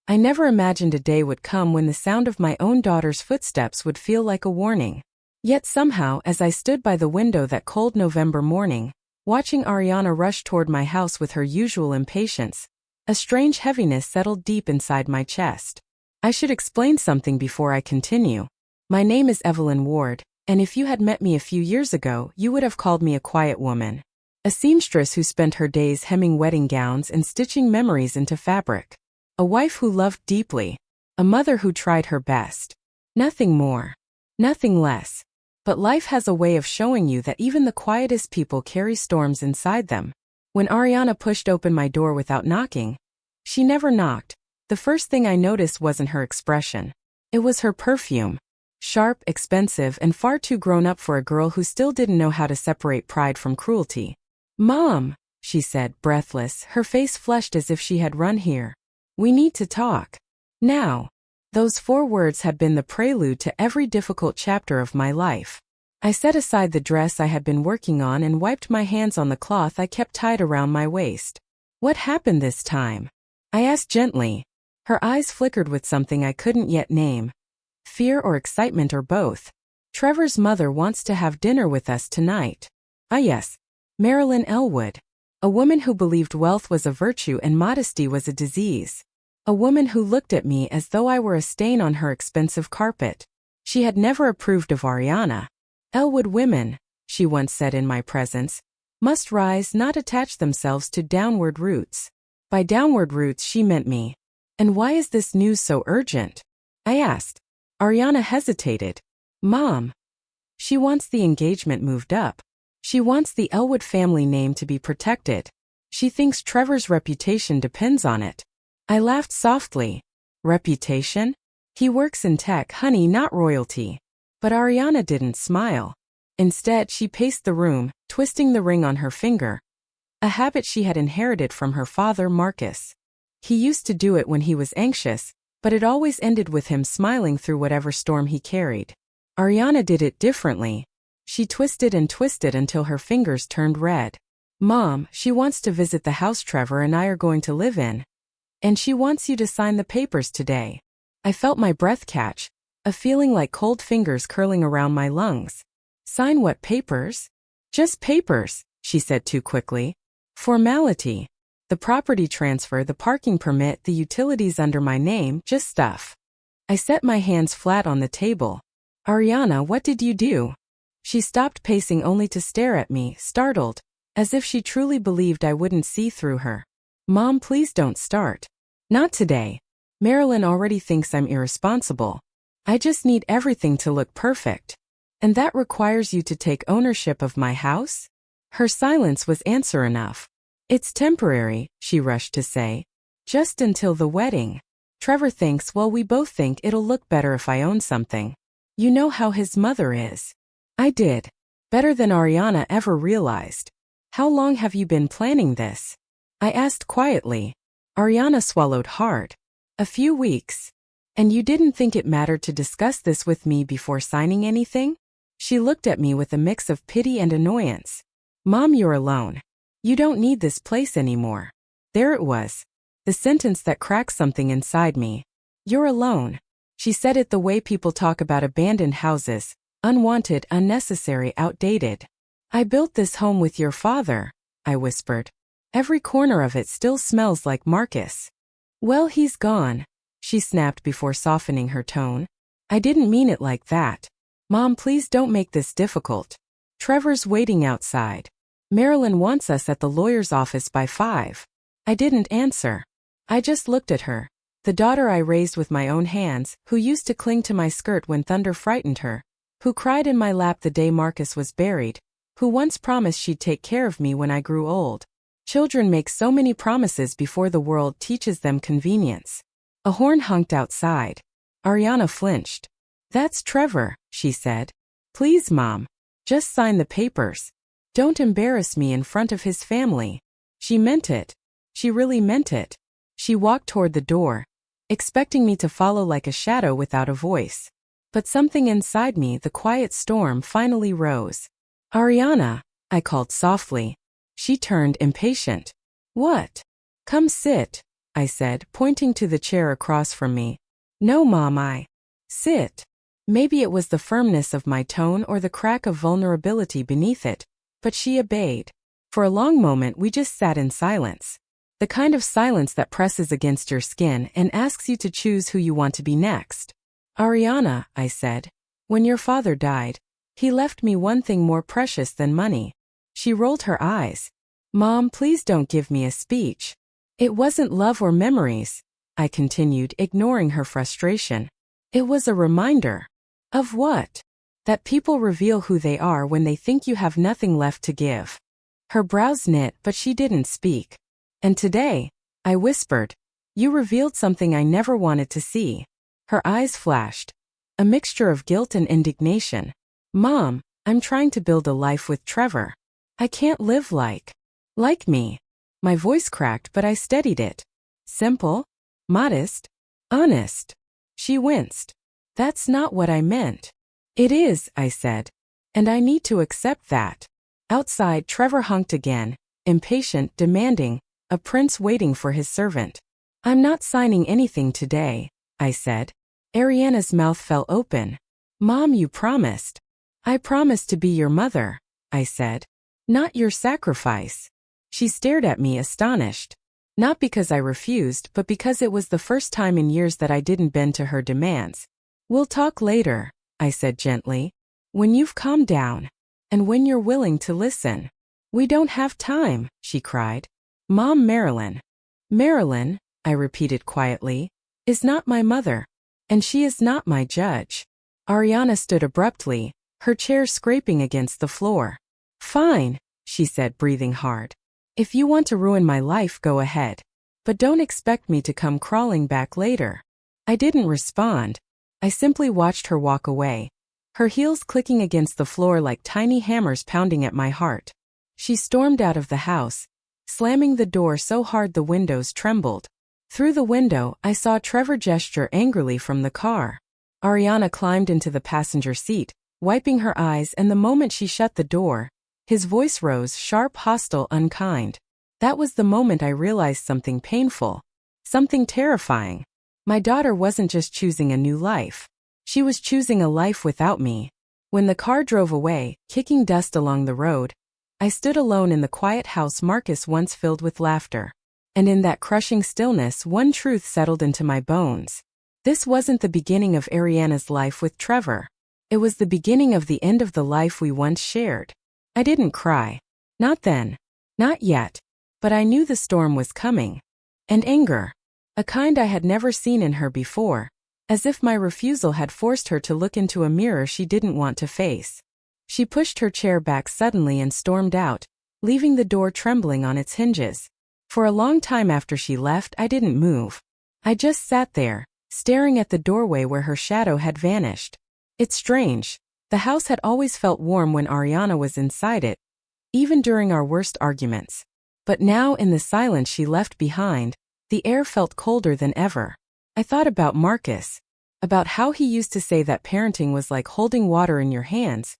I never imagined a day would come when the sound of my own daughter's footsteps would feel like a warning. Yet somehow, as I stood by the window that cold November morning, watching Ariana rush toward my house with her usual impatience, a strange heaviness settled deep inside my chest. I should explain something before I continue. My name is Evelyn Ward, and if you had met me a few years ago, you would have called me a quiet woman. A seamstress who spent her days hemming wedding gowns and stitching memories into fabric. A wife who loved deeply. A mother who tried her best. Nothing more. Nothing less. But life has a way of showing you that even the quietest people carry storms inside them. When Ariana pushed open my door without knocking, she never knocked, the first thing I noticed wasn't her expression. It was her perfume. Sharp, expensive, and far too grown up for a girl who still didn't know how to separate pride from cruelty. "Mom," she said, breathless, her face flushed as if she had run here. "We need to talk. Now." Those 4 words had been the prelude to every difficult chapter of my life. I set aside the dress I had been working on and wiped my hands on the cloth I kept tied around my waist. "What happened this time?" I asked gently. Her eyes flickered with something I couldn't yet name. Fear or excitement or both. "Trevor's mother wants to have dinner with us tonight." Ah yes, Marilyn Elwood. A woman who believed wealth was a virtue and modesty was a disease. A woman who looked at me as though I were a stain on her expensive carpet. She had never approved of Ariana. "Elwood women," she once said in my presence, "must rise, not attach themselves to downward roots." By downward roots she meant me. "And why is this news so urgent?" I asked. Ariana hesitated. "Mom." "She wants the engagement moved up. She wants the Elwood family name to be protected. She thinks Trevor's reputation depends on it." I laughed softly. "Reputation? He works in tech, honey, not royalty." But Ariana didn't smile. Instead, she paced the room, twisting the ring on her finger. A habit she had inherited from her father, Marcus. He used to do it when he was anxious, but it always ended with him smiling through whatever storm he carried. Ariana did it differently. She twisted and twisted until her fingers turned red. "Mom, she wants to visit the house Trevor and I are going to live in. And she wants you to sign the papers today." I felt my breath catch, a feeling like cold fingers curling around my lungs. "Sign what papers?" "Just papers," she said too quickly. "Formality. The property transfer, the parking permit, the utilities under my name, just stuff." I set my hands flat on the table. "Ariana, what did you do?" She stopped pacing only to stare at me, startled, as if she truly believed I wouldn't see through her. "Mom, please don't start. Not today. Marilyn already thinks I'm irresponsible. I just need everything to look perfect. And that requires you to take ownership of my house?" Her silence was answer enough. "It's temporary," she rushed to say. "Just until the wedding. Trevor thinks, well, we both think it'll look better if I own something. You know how his mother is." I did. Better than Ariana ever realized. "How long have you been planning this?" I asked quietly. Ariana swallowed hard. "A few weeks." "And you didn't think it mattered to discuss this with me before signing anything?" She looked at me with a mix of pity and annoyance. "Mom, you're alone. You don't need this place anymore." There it was. The sentence that cracked something inside me. "You're alone." She said it the way people talk about abandoned houses. Unwanted, unnecessary, outdated. "I built this home with your father," I whispered. "Every corner of it still smells like Marcus." "Well, he's gone," she snapped before softening her tone. "I didn't mean it like that. Mom, please don't make this difficult. Trevor's waiting outside. Marilyn wants us at the lawyer's office by 5. I didn't answer. I just looked at her. The daughter I raised with my own hands, who used to cling to my skirt when thunder frightened her, who cried in my lap the day Marcus was buried, who once promised she'd take care of me when I grew old. Children make so many promises before the world teaches them convenience. A horn honked outside. Ariana flinched. "That's Trevor," she said. "Please, Mom. Just sign the papers. Don't embarrass me in front of his family." She meant it. She really meant it. She walked toward the door, expecting me to follow like a shadow without a voice. But something inside me, the quiet storm, finally rose. "Ariana," I called softly. She turned impatient. "What?" "Come sit." I said, pointing to the chair across from me. No, Mom, sit. Maybe it was the firmness of my tone or the crack of vulnerability beneath it, but she obeyed. For a long moment we just sat in silence. The kind of silence that presses against your skin and asks you to choose who you want to be next. Ariana, I said, when your father died, he left me one thing more precious than money. She rolled her eyes. Mom, please don't give me a speech. It wasn't love or memories, I continued, ignoring her frustration. It was a reminder. Of what? That people reveal who they are when they think you have nothing left to give. Her brows knit, but she didn't speak. And today, I whispered, you revealed something I never wanted to see. Her eyes flashed. A mixture of guilt and indignation. Mom, I'm trying to build a life with Trevor. I can't live like me. My voice cracked, but I steadied it. Simple, modest, honest. She winced. That's not what I meant. It is, I said. And I need to accept that. Outside, Trevor honked again, impatient, demanding, a prince waiting for his servant. I'm not signing anything today, I said. Ariana's mouth fell open. Mom, you promised. I promised to be your mother, I said. Not your sacrifice. She stared at me astonished. Not because I refused, but because it was the first time in years that I didn't bend to her demands. We'll talk later, I said gently. When you've calmed down. And when you're willing to listen. We don't have time, she cried. Mom, Marilyn. Marilyn, I repeated quietly, is not my mother. And she is not my judge. Ariana stood abruptly, her chair scraping against the floor. Fine, she said, breathing hard. If you want to ruin my life, go ahead. But don't expect me to come crawling back later. I didn't respond. I simply watched her walk away, her heels clicking against the floor like tiny hammers pounding at my heart. She stormed out of the house, slamming the door so hard the windows trembled. Through the window, I saw Trevor gesture angrily from the car. Ariana climbed into the passenger seat, wiping her eyes, and the moment she shut the door, his voice rose, sharp, hostile, unkind. That was the moment I realized something painful, something terrifying. My daughter wasn't just choosing a new life. She was choosing a life without me. When the car drove away, kicking dust along the road, I stood alone in the quiet house Marcus once filled with laughter. And in that crushing stillness, one truth settled into my bones. This wasn't the beginning of Ariana's life with Trevor. It was the beginning of the end of the life we once shared. I didn't cry. Not then. Not yet. But I knew the storm was coming. And anger. A kind I had never seen in her before. As if my refusal had forced her to look into a mirror she didn't want to face. She pushed her chair back suddenly and stormed out, leaving the door trembling on its hinges. For a long time after she left, I didn't move. I just sat there, staring at the doorway where her shadow had vanished. It's strange. The house had always felt warm when Ariana was inside it, even during our worst arguments. But now, in the silence she left behind, the air felt colder than ever. I thought about Marcus, about how he used to say that parenting was like holding water in your hands.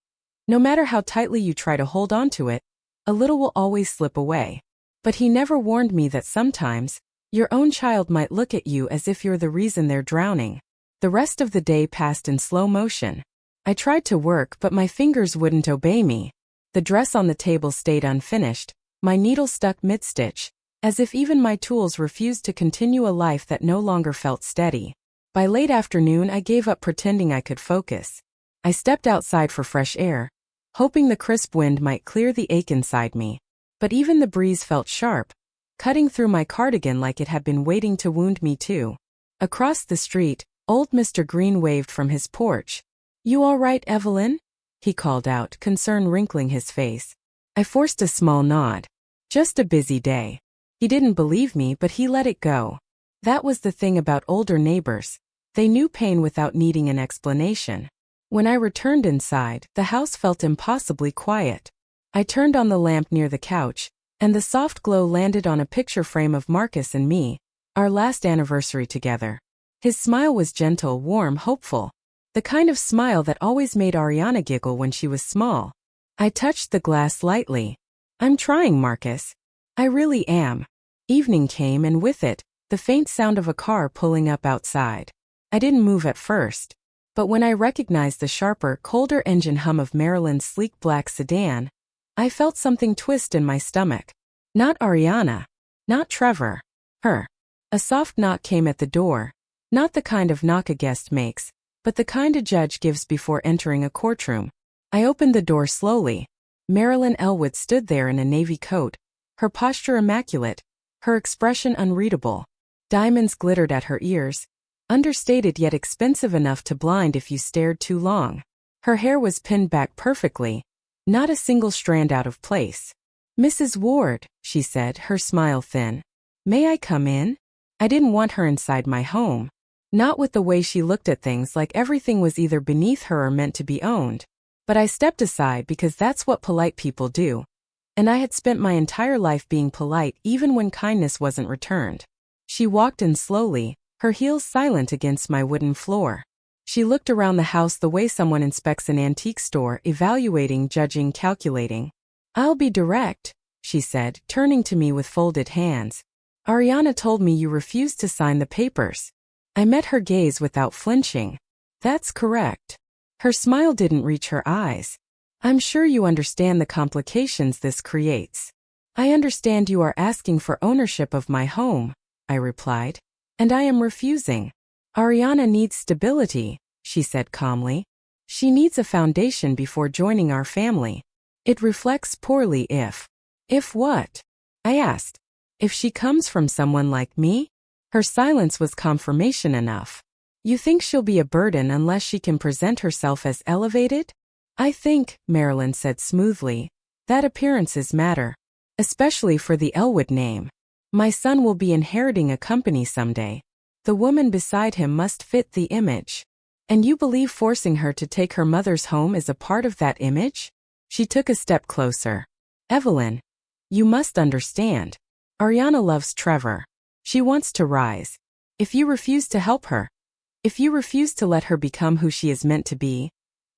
No matter how tightly you try to hold on to it, a little will always slip away. But he never warned me that sometimes, your own child might look at you as if you're the reason they're drowning. The rest of the day passed in slow motion. I tried to work, but my fingers wouldn't obey me. The dress on the table stayed unfinished, my needle stuck mid-stitch, as if even my tools refused to continue a life that no longer felt steady. By late afternoon, I gave up pretending I could focus. I stepped outside for fresh air, hoping the crisp wind might clear the ache inside me. But even the breeze felt sharp, cutting through my cardigan like it had been waiting to wound me too. Across the street, old Mr. Green waved from his porch. "You all right, Evelyn?" he called out, concern wrinkling his face. I forced a small nod. Just a busy day. He didn't believe me, but he let it go. That was the thing about older neighbors. They knew pain without needing an explanation. When I returned inside, the house felt impossibly quiet. I turned on the lamp near the couch, and the soft glow landed on a picture frame of Marcus and me, our last anniversary together. His smile was gentle, warm, hopeful. The kind of smile that always made Ariana giggle when she was small. I touched the glass lightly. "I'm trying, Marcus. I really am." Evening came, and with it, the faint sound of a car pulling up outside. I didn't move at first, but when I recognized the sharper, colder engine hum of Marilyn's sleek black sedan, I felt something twist in my stomach. Not Ariana. Not Trevor. Her. A soft knock came at the door, not the kind of knock a guest makes, but the kind a judge gives before entering a courtroom. I opened the door slowly. Marilyn Elwood stood there in a navy coat, her posture immaculate, her expression unreadable. Diamonds glittered at her ears, understated yet expensive enough to blind if you stared too long. Her hair was pinned back perfectly, not a single strand out of place. "Mrs. Ward," she said, her smile thin. "May I come in?" I didn't want her inside my home. Not with the way she looked at things, like everything was either beneath her or meant to be owned. But I stepped aside because that's what polite people do. And I had spent my entire life being polite even when kindness wasn't returned. She walked in slowly, her heels silent against my wooden floor. She looked around the house the way someone inspects an antique store, evaluating, judging, calculating. "I'll be direct," she said, turning to me with folded hands. "Ariana told me you refused to sign the papers." I met her gaze without flinching. "That's correct." Her smile didn't reach her eyes. "I'm sure you understand the complications this creates." "I understand you are asking for ownership of my home," I replied. "And I am refusing." "Ariana needs stability," she said calmly. "She needs a foundation before joining our family. It reflects poorly if..." "If what?" I asked. "If she comes from someone like me?" Her silence was confirmation enough. "You think she'll be a burden unless she can present herself as elevated?" "I think," Marilyn said smoothly, "that appearances matter. Especially for the Elwood name. My son will be inheriting a company someday. The woman beside him must fit the image. And you believe forcing her to take her mother's home is a part of that image?" She took a step closer. "Evelyn, you must understand. Ariana loves Trevor. She wants to rise. If you refuse to help her, if you refuse to let her become who she is meant to be,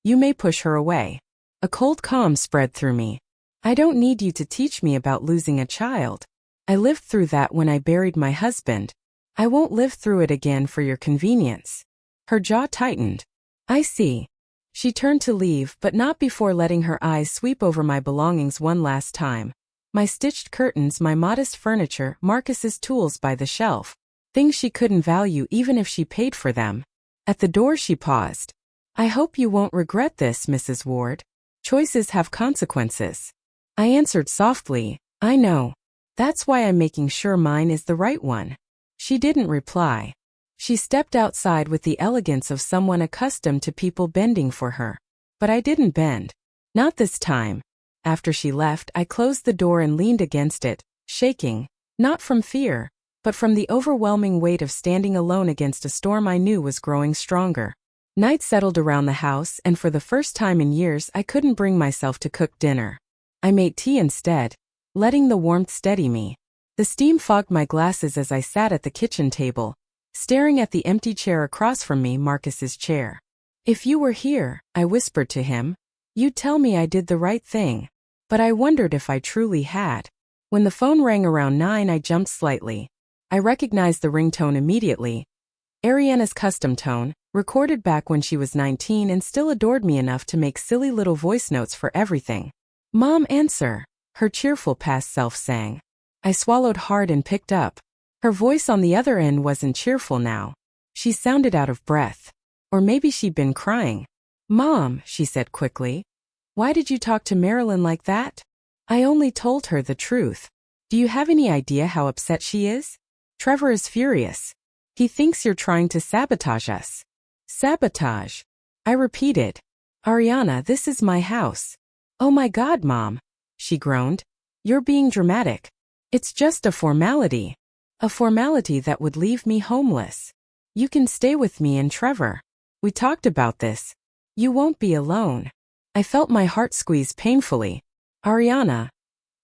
you may push her away." A cold calm spread through me. "I don't need you to teach me about losing a child. I lived through that when I buried my husband. I won't live through it again for your convenience." Her jaw tightened. "I see." She turned to leave, but not before letting her eyes sweep over my belongings one last time. My stitched curtains, my modest furniture, Marcus's tools by the shelf. Things she couldn't value even if she paid for them. At the door she paused. "I hope you won't regret this, Mrs. Ward. Choices have consequences." I answered softly, "I know. That's why I'm making sure mine is the right one." She didn't reply. She stepped outside with the elegance of someone accustomed to people bending for her. But I didn't bend. Not this time. After she left, I closed the door and leaned against it, shaking, not from fear, but from the overwhelming weight of standing alone against a storm I knew was growing stronger. Night settled around the house, and for the first time in years I couldn't bring myself to cook dinner. I made tea instead, letting the warmth steady me. The steam fogged my glasses as I sat at the kitchen table, staring at the empty chair across from me, Marcus's chair. "If you were here," I whispered to him, "you'd tell me I did the right thing." But I wondered if I truly had. When the phone rang around 9, I jumped slightly. I recognized the ringtone immediately. Ariana's custom tone, recorded back when she was 19 and still adored me enough to make silly little voice notes for everything. "Mom, answer," her cheerful past self sang. I swallowed hard and picked up. Her voice on the other end wasn't cheerful now. She sounded out of breath. Or maybe she'd been crying. "Mom," she said quickly. "Why did you talk to Marilyn like that?" "I only told her the truth. Do you have any idea how upset she is? Trevor is furious. He thinks you're trying to sabotage us." "Sabotage?" I repeated. "Ariana, this is my house." "Oh my God, Mom," she groaned. "You're being dramatic. It's just a formality. A formality that would leave me homeless. You can stay with me and Trevor. We talked about this. You won't be alone." I felt my heart squeeze painfully. "Ariana,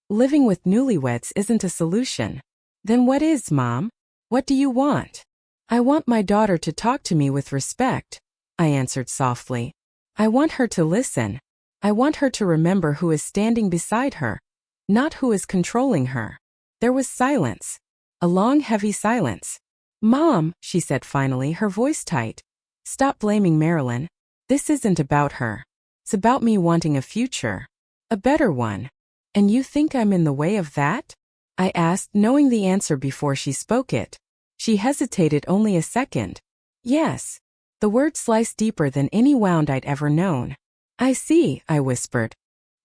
living with newlyweds isn't a solution." "Then what is, Mom? What do you want?" "I want my daughter to talk to me with respect," I answered softly. "I want her to listen. I want her to remember who is standing beside her, not who is controlling her." There was silence. A long, heavy silence. "Mom," she said finally, her voice tight. "Stop blaming Marilyn. This isn't about her. It's about me wanting a future. A better one. And you think I'm in the way of that?" I asked, knowing the answer before she spoke it. She hesitated only a second. "Yes." The word sliced deeper than any wound I'd ever known. "I see," I whispered.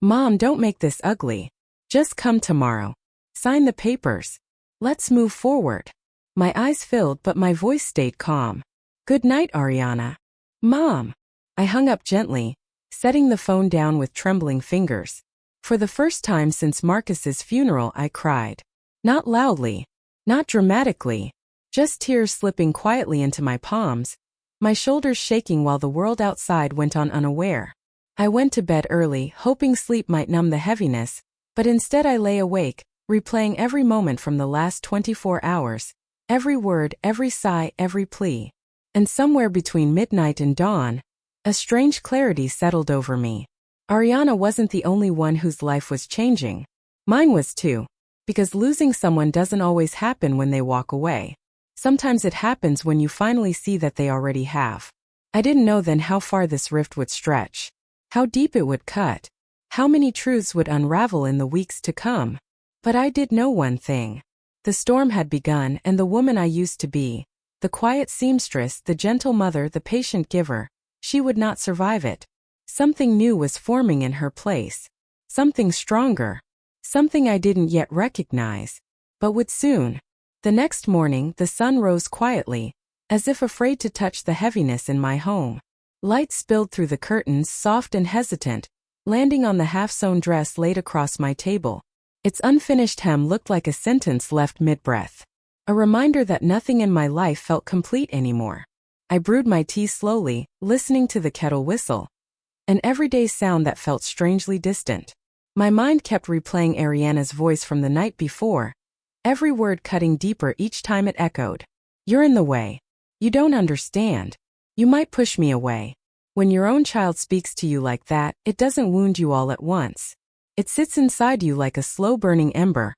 "Mom, don't make this ugly. Just come tomorrow. Sign the papers. Let's move forward." My eyes filled, but my voice stayed calm. "Good night, Ariana." "Mom." I hung up gently, setting the phone down with trembling fingers. For the first time since Marcus's funeral, I cried. Not loudly, not dramatically, just tears slipping quietly into my palms, my shoulders shaking while the world outside went on unaware. I went to bed early, hoping sleep might numb the heaviness, but instead I lay awake, replaying every moment from the last 24 hours, every word, every sigh, every plea. And somewhere between midnight and dawn, a strange clarity settled over me. Ariana wasn't the only one whose life was changing. Mine was too. Because losing someone doesn't always happen when they walk away. Sometimes it happens when you finally see that they already have. I didn't know then how far this rift would stretch. How deep it would cut. How many truths would unravel in the weeks to come. But I did know one thing. The storm had begun, and the woman I used to be, the quiet seamstress, the gentle mother, the patient giver, she would not survive it. Something new was forming in her place. Something stronger. Something I didn't yet recognize, but would soon. The next morning, the sun rose quietly, as if afraid to touch the heaviness in my home. Light spilled through the curtains, soft and hesitant, landing on the half-sewn dress laid across my table. Its unfinished hem looked like a sentence left mid-breath. A reminder that nothing in my life felt complete anymore. I brewed my tea slowly, listening to the kettle whistle. An everyday sound that felt strangely distant. My mind kept replaying Ariana's voice from the night before, every word cutting deeper each time it echoed. "You're in the way. You don't understand. You might push me away." When your own child speaks to you like that, it doesn't wound you all at once. It sits inside you like a slow-burning ember,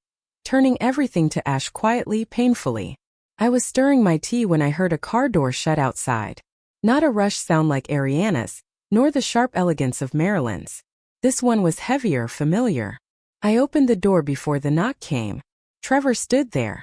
turning everything to ash quietly, painfully. I was stirring my tea when I heard a car door shut outside. Not a rush sound like Ariana's, nor the sharp elegance of Marilyn's. This one was heavier, familiar. I opened the door before the knock came. Trevor stood there.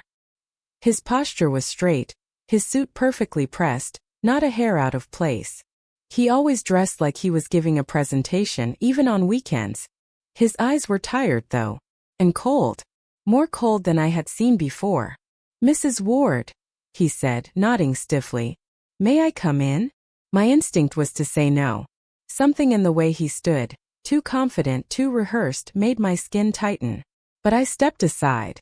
His posture was straight, his suit perfectly pressed, not a hair out of place. He always dressed like he was giving a presentation, even on weekends. His eyes were tired, though, and cold. More cold than I had seen before. "Mrs. Ward," he said, nodding stiffly. "May I come in?" My instinct was to say no. Something in the way he stood, too confident, too rehearsed, made my skin tighten. But I stepped aside.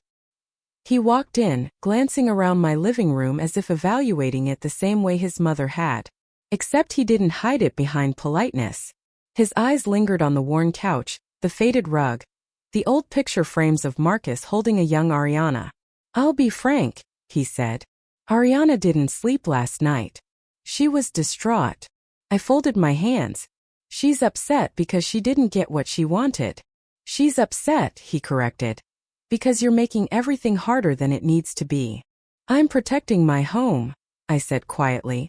He walked in, glancing around my living room as if evaluating it the same way his mother had. Except he didn't hide it behind politeness. His eyes lingered on the worn couch, the faded rug, the old picture frames of Marcus holding a young Ariana. "I'll be frank," he said. "Ariana didn't sleep last night. She was distraught." I folded my hands. "She's upset because she didn't get what she wanted." "She's upset," he corrected, "because you're making everything harder than it needs to be." "I'm protecting my home," I said quietly.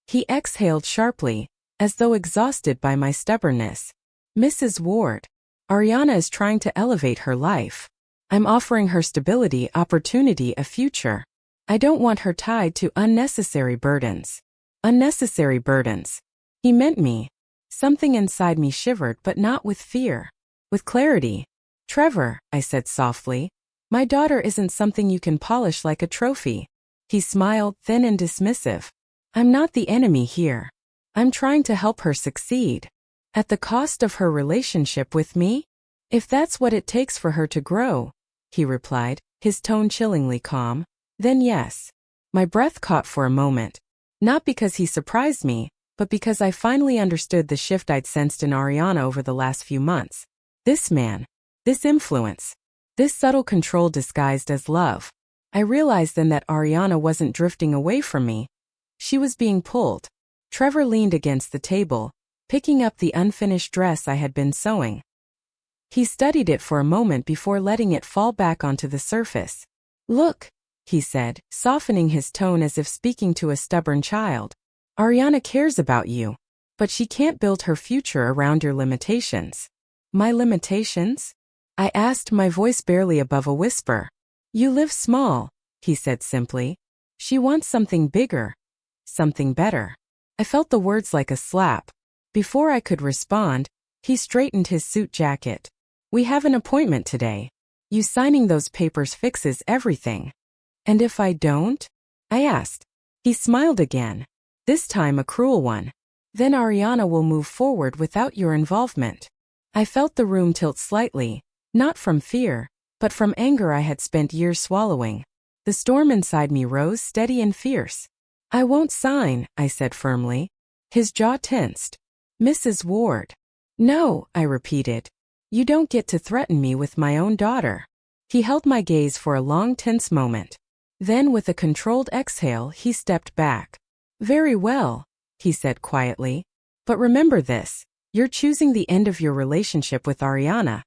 He exhaled sharply, as though exhausted by my stubbornness. "Mrs. Ward, Ariana is trying to elevate her life. I'm offering her stability, opportunity, a future. I don't want her tied to unnecessary burdens." Unnecessary burdens. He meant me. Something inside me shivered, but not with fear. With clarity. "Trevor," I said softly, "my daughter isn't something you can polish like a trophy." He smiled, thin and dismissive. "I'm not the enemy here. I'm trying to help her succeed. At the cost of her relationship with me? If that's what it takes for her to grow," he replied, his tone chillingly calm, "then yes." My breath caught for a moment. Not because he surprised me, but because I finally understood the shift I'd sensed in Ariana over the last few months. This man. This influence. This subtle control disguised as love. I realized then that Ariana wasn't drifting away from me. She was being pulled. Trevor leaned against the table, picking up the unfinished dress I had been sewing. He studied it for a moment before letting it fall back onto the surface. "Look," he said, softening his tone as if speaking to a stubborn child. Ariana cares about you. But she can't build her future around your limitations. My limitations? I asked, my voice barely above a whisper. You live small, he said simply. She wants something bigger. Something better. I felt the words like a slap. Before I could respond, he straightened his suit jacket. We have an appointment today. You signing those papers fixes everything. And if I don't? I asked. He smiled again. This time a cruel one. Then Ariana will move forward without your involvement. I felt the room tilt slightly, not from fear, but from anger I had spent years swallowing. The storm inside me rose steady and fierce. I won't sign, I said firmly. His jaw tensed. Mrs. Ward. No, I repeated. You don't get to threaten me with my own daughter. He held my gaze for a long tense moment. Then with a controlled exhale he stepped back. Very well, he said quietly. But remember this, you're choosing the end of your relationship with Ariana.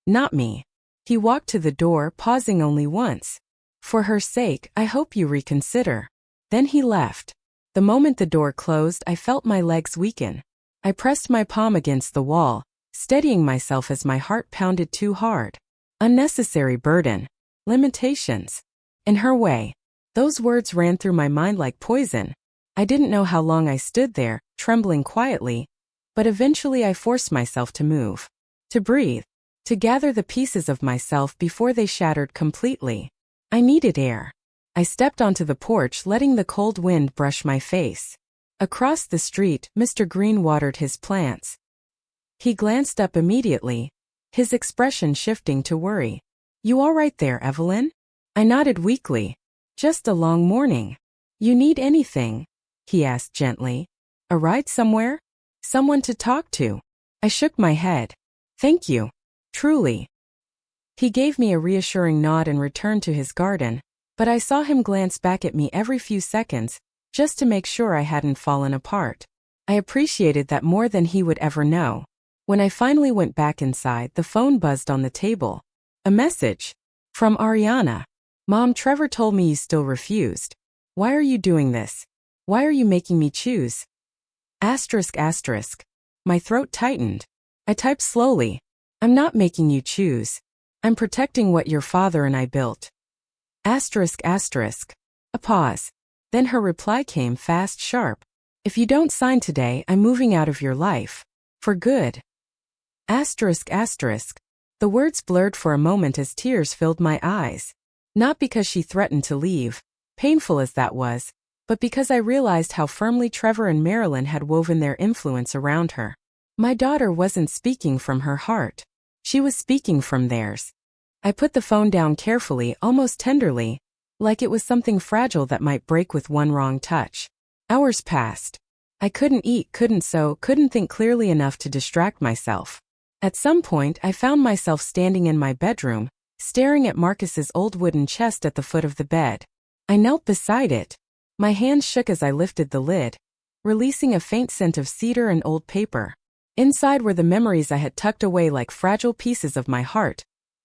Not me. He walked to the door, pausing only once. For her sake, I hope you reconsider. Then he left. The moment the door closed, I felt my legs weaken. I pressed my palm against the wall, steadying myself as my heart pounded too hard. Unnecessary burden. Limitations. In her way. Those words ran through my mind like poison. I didn't know how long I stood there, trembling quietly, but eventually I forced myself to move. To breathe. To gather the pieces of myself before they shattered completely. I needed air. I stepped onto the porch, letting the cold wind brush my face. Across the street, Mr. Green watered his plants. He glanced up immediately, his expression shifting to worry. You all right there, Evelyn? I nodded weakly. Just a long morning. You need anything? He asked gently. A ride somewhere? Someone to talk to? I shook my head. Thank you. Truly. He gave me a reassuring nod and returned to his garden, but I saw him glance back at me every few seconds, just to make sure I hadn't fallen apart. I appreciated that more than he would ever know. When I finally went back inside, the phone buzzed on the table. A message. From Ariana. Mom, Trevor told me you still refused. Why are you doing this? Why are you making me choose? Asterisk asterisk. My throat tightened. I typed slowly. I'm not making you choose. I'm protecting what your father and I built. Asterisk asterisk. A pause. Then her reply came fast, sharp. If you don't sign today, I'm moving out of your life. For good. Asterisk asterisk. The words blurred for a moment as tears filled my eyes. Not because she threatened to leave, painful as that was, but because I realized how firmly Trevor and Marilyn had woven their influence around her. My daughter wasn't speaking from her heart. She was speaking from theirs. I put the phone down carefully, almost tenderly, like it was something fragile that might break with one wrong touch. Hours passed. I couldn't eat, couldn't sew, couldn't think clearly enough to distract myself. At some point, I found myself standing in my bedroom, staring at Marcus's old wooden chest at the foot of the bed. I knelt beside it. My hands shook as I lifted the lid, releasing a faint scent of cedar and old paper. Inside were the memories I had tucked away like fragile pieces of my heart.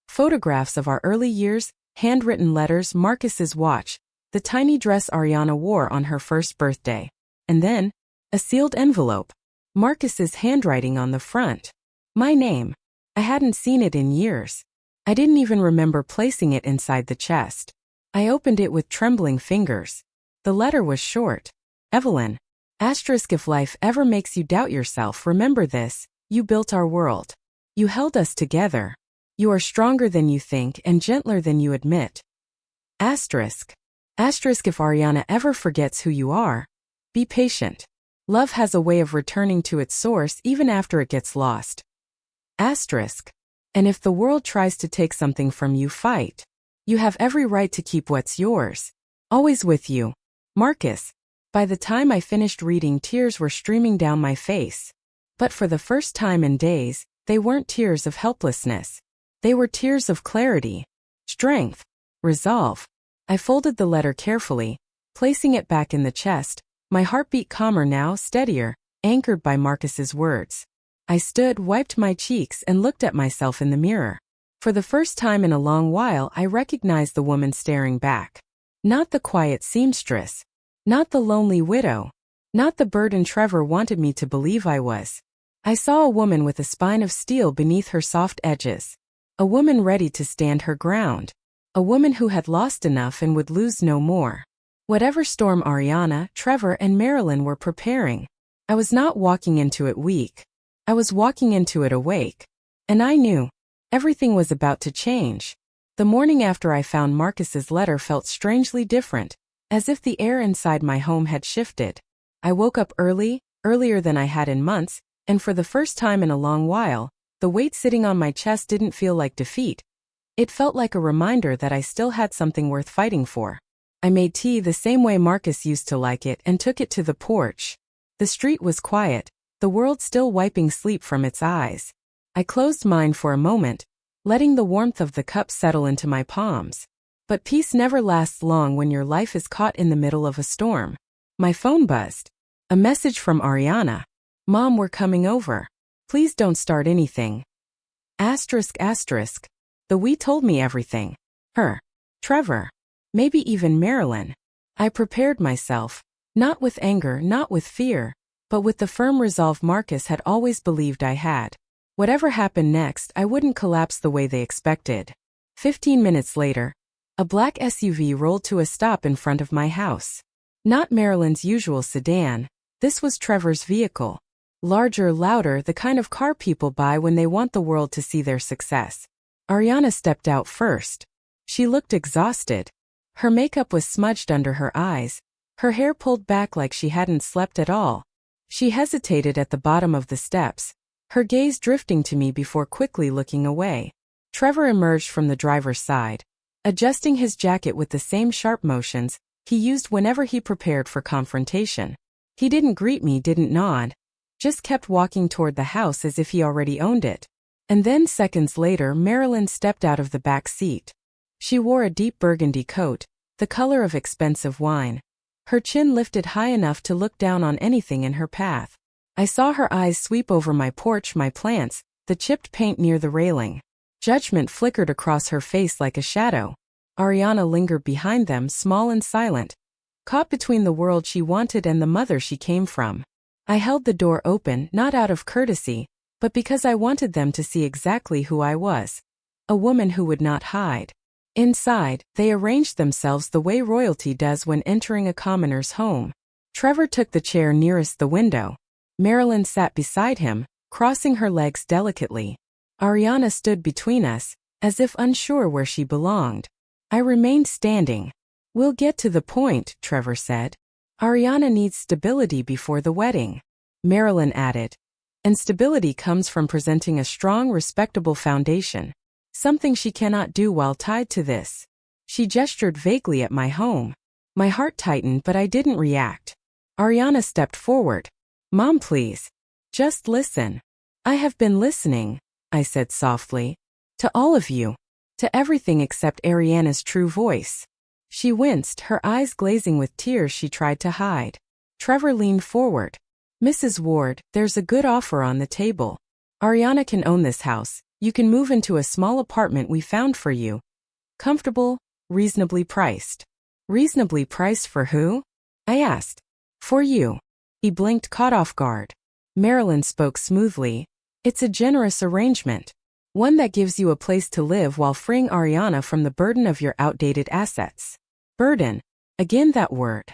Photographs of our early years, handwritten letters, Marcus's watch, the tiny dress Ariana wore on her first birthday. And then, a sealed envelope. Marcus's handwriting on the front. My name. I hadn't seen it in years. I didn't even remember placing it inside the chest. I opened it with trembling fingers. The letter was short. Evelyn. Asterisk, if life ever makes you doubt yourself, remember this, you built our world. You held us together. You are stronger than you think and gentler than you admit. Asterisk. Asterisk, if Ariana ever forgets who you are, be patient. Love has a way of returning to its source even after it gets lost. Asterisk. And if the world tries to take something from you, fight. You have every right to keep what's yours. Always with you. Marcus. By the time I finished reading, tears were streaming down my face. But for the first time in days, they weren't tears of helplessness. They were tears of clarity, strength, resolve. I folded the letter carefully, placing it back in the chest, my heartbeat calmer now, steadier, anchored by Marcus's words. I stood, wiped my cheeks, and looked at myself in the mirror. For the first time in a long while, I recognized the woman staring back. Not the quiet seamstress. Not the lonely widow. Not the burden Trevor wanted me to believe I was. I saw a woman with a spine of steel beneath her soft edges. A woman ready to stand her ground. A woman who had lost enough and would lose no more. Whatever storm Ariana, Trevor, and Marilyn were preparing, I was not walking into it weak. I was walking into it awake. And I knew everything was about to change. The morning after I found Marcus's letter felt strangely different, as if the air inside my home had shifted. I woke up early, earlier than I had in months, and for the first time in a long while, the weight sitting on my chest didn't feel like defeat. It felt like a reminder that I still had something worth fighting for. I made tea the same way Marcus used to like it and took it to the porch. The street was quiet, the world still wiping sleep from its eyes. I closed mine for a moment, letting the warmth of the cup settle into my palms. But peace never lasts long when your life is caught in the middle of a storm. My phone buzzed. A message from Ariana. Mom, we're coming over. Please don't start anything. Asterisk. The we told me everything. Her. Trevor. Maybe even Marilyn. I prepared myself. Not with anger, not with fear, but with the firm resolve Marcus had always believed I had. Whatever happened next, I wouldn't collapse the way they expected. 15 minutes later, a black SUV rolled to a stop in front of my house. Not Marilyn's usual sedan. This was Trevor's vehicle. Larger, louder, the kind of car people buy when they want the world to see their success. Ariana stepped out first. She looked exhausted. Her makeup was smudged under her eyes, her hair pulled back like she hadn't slept at all. She hesitated at the bottom of the steps, her gaze drifting to me before quickly looking away. Trevor emerged from the driver's side, adjusting his jacket with the same sharp motions he used whenever he prepared for confrontation. He didn't greet me, didn't nod, just kept walking toward the house as if he already owned it. And then seconds later, Marilyn stepped out of the back seat. She wore a deep burgundy coat, the color of expensive wine. Her chin lifted high enough to look down on anything in her path. I saw her eyes sweep over my porch, my plants, the chipped paint near the railing. Judgment flickered across her face like a shadow. Ariana lingered behind them, small and silent, caught between the world she wanted and the mother she came from. I held the door open, not out of courtesy, but because I wanted them to see exactly who I was. A woman who would not hide. Inside, they arranged themselves the way royalty does when entering a commoner's home. Trevor took the chair nearest the window. Marilyn sat beside him, crossing her legs delicately. Ariana stood between us, as if unsure where she belonged. I remained standing. We'll get to the point, Trevor said. Ariana needs stability before the wedding. Marilyn added. And stability comes from presenting a strong, respectable foundation. Something she cannot do while tied to this. She gestured vaguely at my home. My heart tightened, but I didn't react. Ariana stepped forward. Mom, please. Just listen. I have been listening, I said softly. To all of you. To everything except Ariana's true voice. She winced, her eyes glazing with tears she tried to hide. Trevor leaned forward. Mrs. Ward, there's a good offer on the table. Ariana can own this house. You can move into a small apartment we found for you. Comfortable, reasonably priced. Reasonably priced for who? I asked. For you. He blinked, caught off guard. Marilyn spoke smoothly. It's a generous arrangement. One that gives you a place to live while freeing Ariana from the burden of your outdated assets. Burden. Again that word.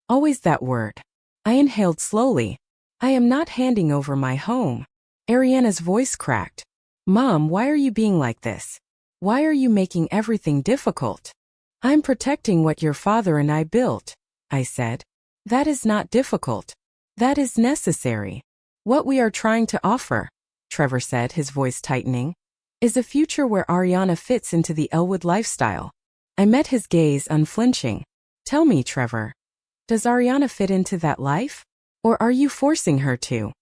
Always that word. I inhaled slowly. I am not handing over my home. Ariana's voice cracked. Mom, why are you being like this? Why are you making everything difficult? I'm protecting what your father and I built, I said. That is not difficult. That is necessary. What we are trying to offer, Trevor said, his voice tightening, is a future where Ariana fits into the Elwood lifestyle. I met his gaze, unflinching. Tell me, Trevor, does Ariana fit into that life? Or are you forcing her to?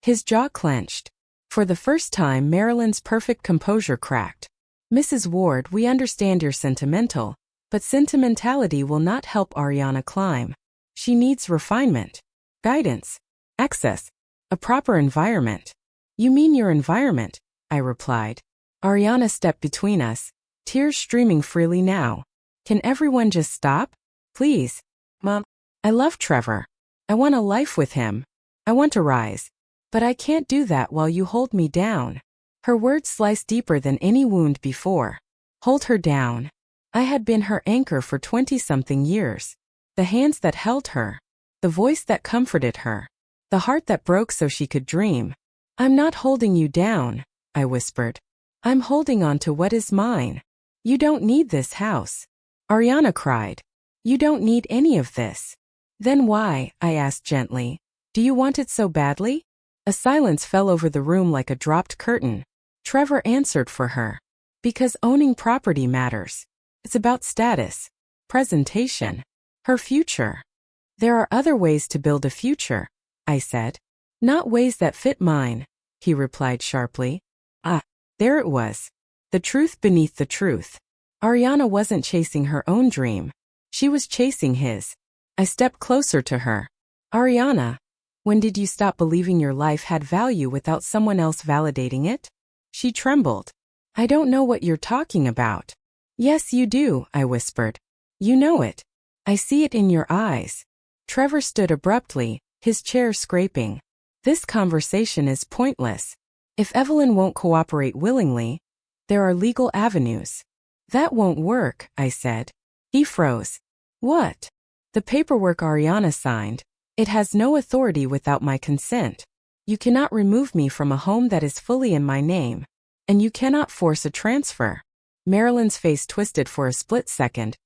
His jaw clenched. For the first time, Marilyn's perfect composure cracked. Mrs. Ward, we understand you're sentimental, but sentimentality will not help Ariana climb. She needs refinement, guidance, access, a proper environment. You mean your environment, I replied. Ariana stepped between us, tears streaming freely now. Can everyone just stop? Please. Mom. I love Trevor. I want a life with him. I want to rise. But I can't do that while you hold me down. Her words sliced deeper than any wound before. Hold her down. I had been her anchor for 20-something years. The hands that held her. The voice that comforted her. The heart that broke so she could dream. I'm not holding you down, I whispered. I'm holding on to what is mine. You don't need this house. Ariana cried. You don't need any of this. Then why, I asked gently, do you want it so badly? A silence fell over the room like a dropped curtain. Trevor answered for her. Because owning property matters. It's about status, presentation, her future. There are other ways to build a future, I said. Not ways that fit mine, he replied sharply. Ah, there it was. The truth beneath the truth. Ariana wasn't chasing her own dream. She was chasing his. I stepped closer to her. Ariana, when did you stop believing your life had value without someone else validating it? She trembled. I don't know what you're talking about. Yes, you do, I whispered. You know it. I see it in your eyes. Trevor stood abruptly, his chair scraping. This conversation is pointless. If Evelyn won't cooperate willingly, there are legal avenues. That won't work, I said. He froze. What? The paperwork Ariana signed. It has no authority without my consent. You cannot remove me from a home that is fully in my name. And you cannot force a transfer. Marilyn's face twisted for a split second.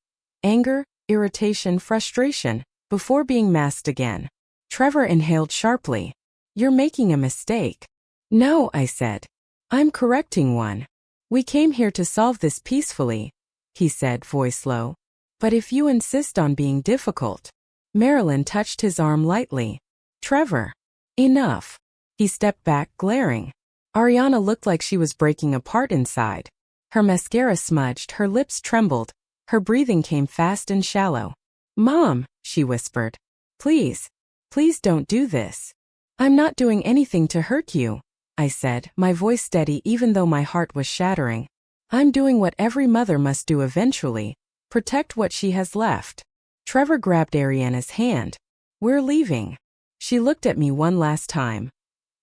Anger, irritation, frustration, before being masked again. Trevor inhaled sharply. You're making a mistake. No, I said. I'm correcting one. We came here to solve this peacefully, he said, voice low. But if you insist on being difficult. Marilyn touched his arm lightly. Trevor. Enough. He stepped back, glaring. Ariana looked like she was breaking apart inside. Her mascara smudged, her lips trembled, her breathing came fast and shallow. Mom, she whispered. Please. Please don't do this. I'm not doing anything to hurt you, I said, my voice steady even though my heart was shattering. I'm doing what every mother must do eventually. Protect what she has left. Trevor grabbed Ariana's hand. We're leaving. She looked at me one last time.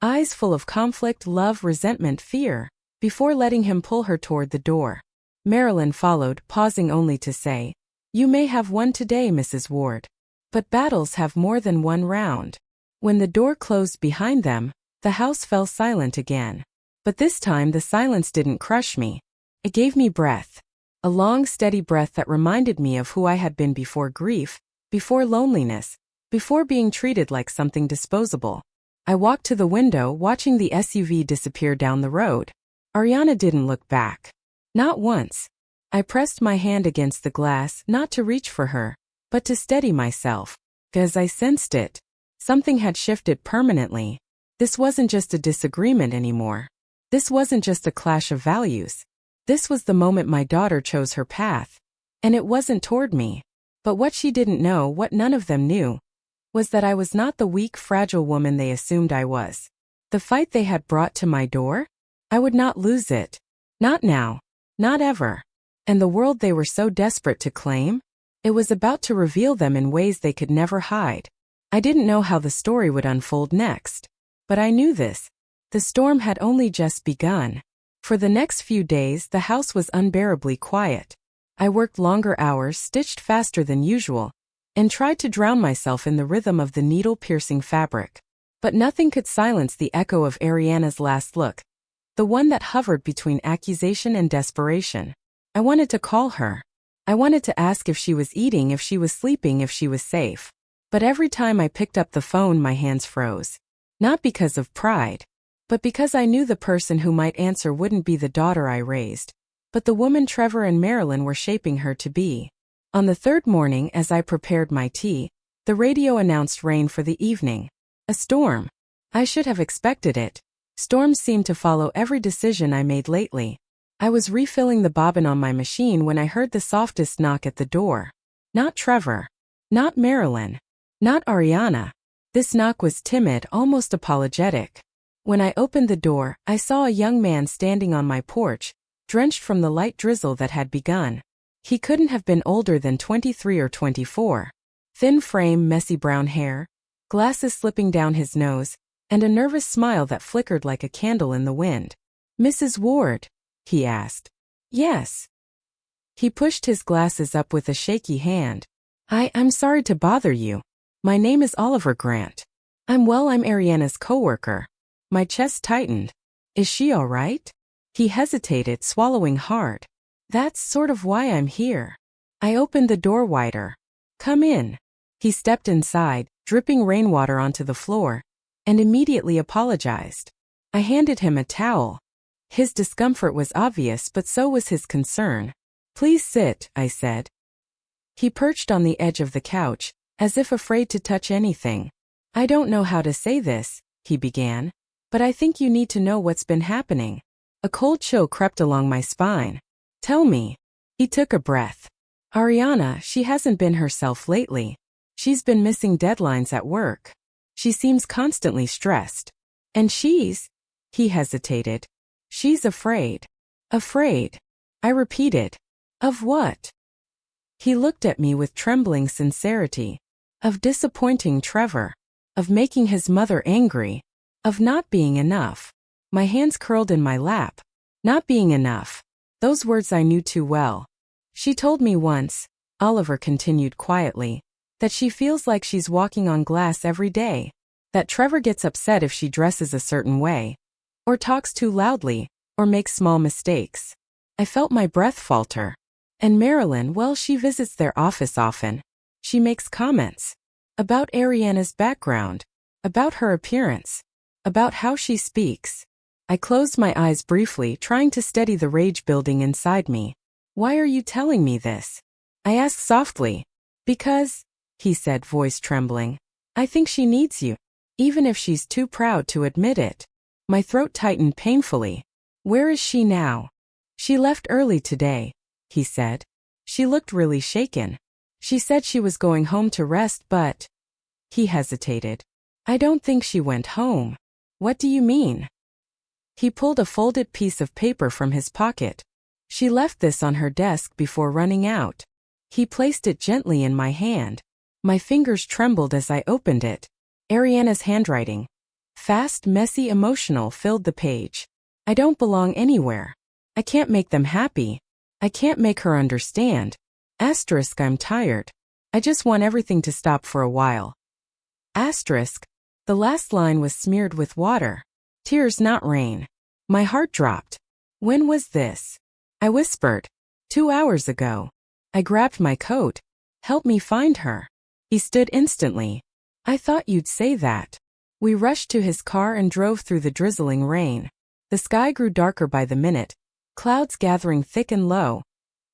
Eyes full of conflict, love, resentment, fear, before letting him pull her toward the door. Marilyn followed, pausing only to say, You may have won today, Mrs. Ward. But battles have more than one round. When the door closed behind them, the house fell silent again. But this time the silence didn't crush me. It gave me breath. A long, steady breath that reminded me of who I had been before grief, before loneliness, before being treated like something disposable. I walked to the window, watching the SUV disappear down the road. Ariana didn't look back. Not once. I pressed my hand against the glass, not to reach for her, but to steady myself. Because I sensed it. Something had shifted permanently. This wasn't just a disagreement anymore. This wasn't just a clash of values. This was the moment my daughter chose her path. And it wasn't toward me. But what she didn't know, what none of them knew, was that I was not the weak, fragile woman they assumed I was. The fight they had brought to my door? I would not lose it. Not now. Not ever. And the world they were so desperate to claim? It was about to reveal them in ways they could never hide. I didn't know how the story would unfold next. But I knew this. The storm had only just begun. For the next few days, the house was unbearably quiet. I worked longer hours, stitched faster than usual, and tried to drown myself in the rhythm of the needle-piercing fabric. But nothing could silence the echo of Ariana's last look, the one that hovered between accusation and desperation. I wanted to call her. I wanted to ask if she was eating, if she was sleeping, if she was safe. But every time I picked up the phone, my hands froze. Not because of pride, but because I knew the person who might answer wouldn't be the daughter I raised, but the woman Trevor and Marilyn were shaping her to be. On the third morning, as I prepared my tea, the radio announced rain for the evening. A storm. I should have expected it. Storms seemed to follow every decision I made lately. I was refilling the bobbin on my machine when I heard the softest knock at the door. Not Trevor. Not Marilyn. Not Ariana. This knock was timid, almost apologetic. When I opened the door, I saw a young man standing on my porch, drenched from the light drizzle that had begun. He couldn't have been older than 23 or 24. Thin frame, messy brown hair, glasses slipping down his nose, and a nervous smile that flickered like a candle in the wind. "Mrs. Ward?" he asked. "Yes." He pushed his glasses up with a shaky hand. I'm sorry to bother you. My name is Oliver Grant. I'm Ariana's coworker." My chest tightened. "Is she all right?" He hesitated, swallowing hard. "That's sort of why I'm here." I opened the door wider. "Come in." He stepped inside, dripping rainwater onto the floor, and immediately apologized. I handed him a towel. His discomfort was obvious, but so was his concern. "Please sit," I said. He perched on the edge of the couch, as if afraid to touch anything. "I don't know how to say this," he began, "but I think you need to know what's been happening." A cold chill crept along my spine. "Tell me." He took a breath. "Ariana, she hasn't been herself lately. She's been missing deadlines at work. She seems constantly stressed. And he hesitated. "She's afraid." "Afraid?" I repeated. "Of what?" He looked at me with trembling sincerity. "Of disappointing Trevor. Of making his mother angry. Of not being enough." My hands curled in my lap. Not being enough. Those words I knew too well. "She told me once," Oliver continued quietly, "that she feels like she's walking on glass every day. That Trevor gets upset if she dresses a certain way, or talks too loudly, or makes small mistakes." I felt my breath falter. "And Marilyn, well, she visits their office often. She makes comments. About Ariana's background. About her appearance. About how she speaks." I closed my eyes briefly, trying to steady the rage building inside me. "Why are you telling me this?" I asked softly. "Because," he said, voice trembling, "I think she needs you. Even if she's too proud to admit it." My throat tightened painfully. "Where is she now?" "She left early today," he said. "She looked really shaken. She said she was going home to rest, but—" He hesitated. "I don't think she went home." "What do you mean?" He pulled a folded piece of paper from his pocket. "She left this on her desk before running out." He placed it gently in my hand. My fingers trembled as I opened it. Ariana's handwriting. Fast, messy, emotional, filled the page. "I don't belong anywhere. I can't make them happy. I can't make her understand. Asterisk, I'm tired. I just want everything to stop for a while." Asterisk. The last line was smeared with water. Tears, not rain. My heart dropped. "When was this?" I whispered. 2 hours ago." I grabbed my coat. "Help me find her." He stood instantly. "I thought you'd say that." We rushed to his car and drove through the drizzling rain. The sky grew darker by the minute, clouds gathering thick and low,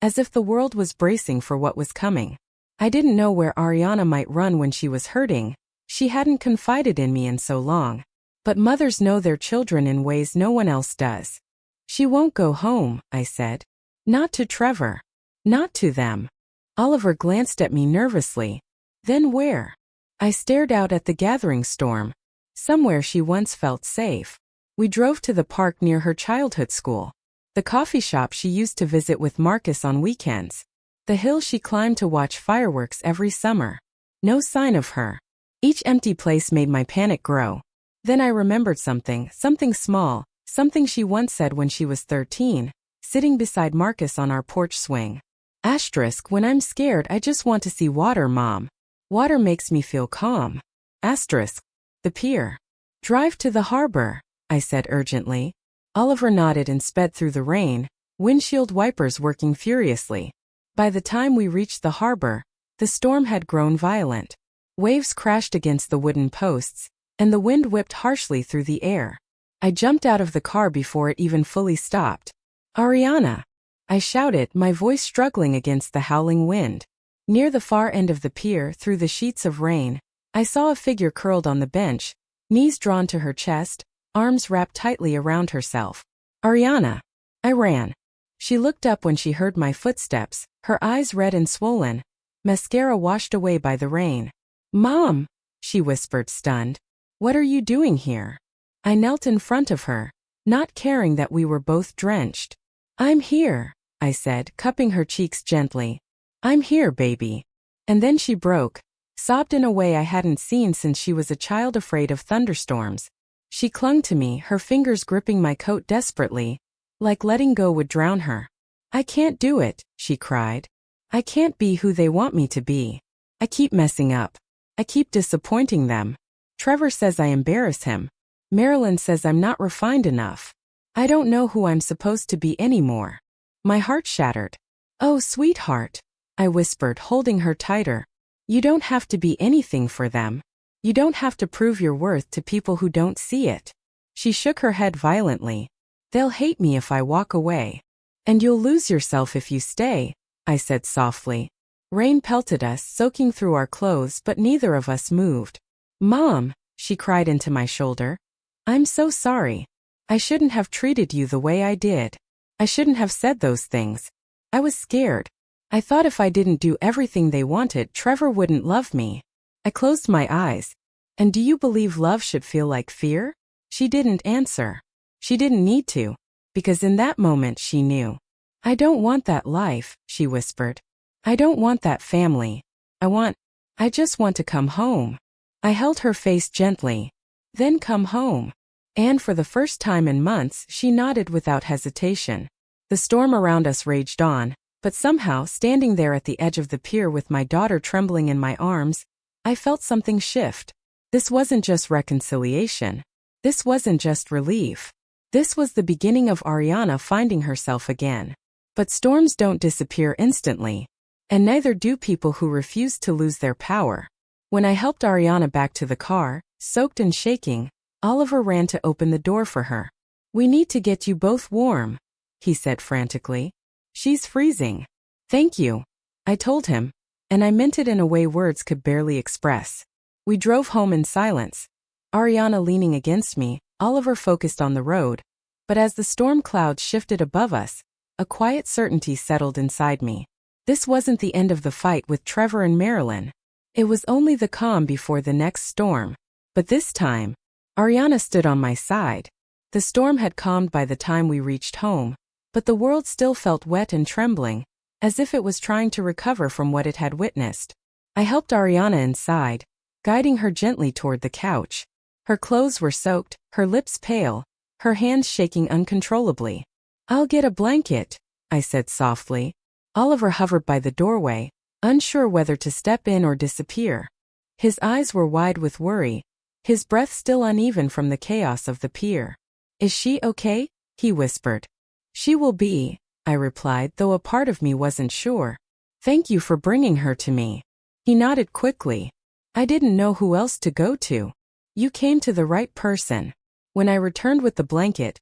as if the world was bracing for what was coming. I didn't know where Ariana might run when she was hurting. She hadn't confided in me in so long. But mothers know their children in ways no one else does. "She won't go home," I said. "Not to Trevor. Not to them." Oliver glanced at me nervously. "Then where?" I stared out at the gathering storm. Somewhere she once felt safe. We drove to the park near her childhood school. The coffee shop she used to visit with Marcus on weekends. The hill she climbed to watch fireworks every summer. No sign of her. Each empty place made my panic grow. Then I remembered something small, something she once said when she was 13, sitting beside Marcus on our porch swing. Asterisk, "When I'm scared, I just want to see water, Mom. Water makes me feel calm." Asterisk. "The pier." "Drive to the harbor," I said urgently. Oliver nodded and sped through the rain, windshield wipers working furiously. By the time we reached the harbor, the storm had grown violent. Waves crashed against the wooden posts, and the wind whipped harshly through the air. I jumped out of the car before it even fully stopped. "Ariana!" I shouted, my voice struggling against the howling wind. Near the far end of the pier, through the sheets of rain, I saw a figure curled on the bench, knees drawn to her chest, arms wrapped tightly around herself. "Ariana!" I ran. She looked up when she heard my footsteps, her eyes red and swollen, mascara washed away by the rain. "Mom!" she whispered, stunned. "What are you doing here?" I knelt in front of her, not caring that we were both drenched. "I'm here," I said, cupping her cheeks gently. I'm here, baby. And then she broke, sobbed in a way I hadn't seen since she was a child afraid of thunderstorms. She clung to me, her fingers gripping my coat desperately, like letting go would drown her. I can't do it, she cried. I can't be who they want me to be. I keep messing up. I keep disappointing them. Trevor says I embarrass him. Marilyn says I'm not refined enough. I don't know who I'm supposed to be anymore. My heart shattered. Oh, sweetheart, I whispered, holding her tighter. You don't have to be anything for them. You don't have to prove your worth to people who don't see it. She shook her head violently. They'll hate me if I walk away. And you'll lose yourself if you stay, I said softly. Rain pelted us, soaking through our clothes, but neither of us moved. Mom, she cried into my shoulder. I'm so sorry. I shouldn't have treated you the way I did. I shouldn't have said those things. I was scared. I thought if I didn't do everything they wanted, Trevor wouldn't love me. I closed my eyes. And do you believe love should feel like fear? She didn't answer. She didn't need to, because in that moment she knew. I don't want that life, she whispered. I don't want that family. I just want to come home. I held her face gently. Then come home. And for the first time in months, she nodded without hesitation. The storm around us raged on, but somehow, standing there at the edge of the pier with my daughter trembling in my arms, I felt something shift. This wasn't just reconciliation. This wasn't just relief. This was the beginning of Ariana finding herself again. But storms don't disappear instantly. And neither do people who refuse to lose their power. When I helped Ariana back to the car, soaked and shaking, Oliver ran to open the door for her. We need to get you both warm, he said frantically. She's freezing. Thank you, I told him, and I meant it in a way words could barely express. We drove home in silence, Ariana leaning against me, Oliver focused on the road, but as the storm clouds shifted above us, a quiet certainty settled inside me. This wasn't the end of the fight with Trevor and Marilyn. It was only the calm before the next storm. But this time, Ariana stood on my side. The storm had calmed by the time we reached home, but the world still felt wet and trembling, as if it was trying to recover from what it had witnessed. I helped Ariana inside, guiding her gently toward the couch. Her clothes were soaked, her lips pale, her hands shaking uncontrollably. I'll get a blanket, I said softly. Oliver hovered by the doorway, unsure whether to step in or disappear. His eyes were wide with worry, his breath still uneven from the chaos of the pier. Is she okay? He whispered. She will be, I replied, though a part of me wasn't sure. Thank you for bringing her to me. He nodded quickly. I didn't know who else to go to. You came to the right person. When I returned with the blanket,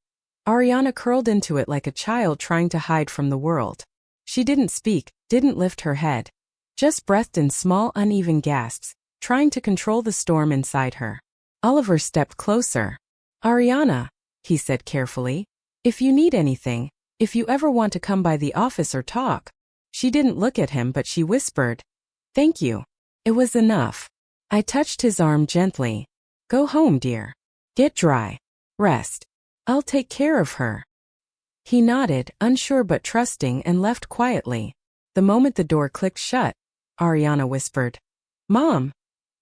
Ariana curled into it like a child trying to hide from the world. She didn't speak, didn't lift her head. Just breathed in small uneven gasps, trying to control the storm inside her. Oliver stepped closer. Ariana, he said carefully, if you need anything, if you ever want to come by the office or talk. She didn't look at him, but she whispered, thank you. It was enough. I touched his arm gently. Go home, dear. Get dry. Rest. I'll take care of her. He nodded, unsure but trusting, and left quietly. The moment the door clicked shut, Ariana whispered, Mom,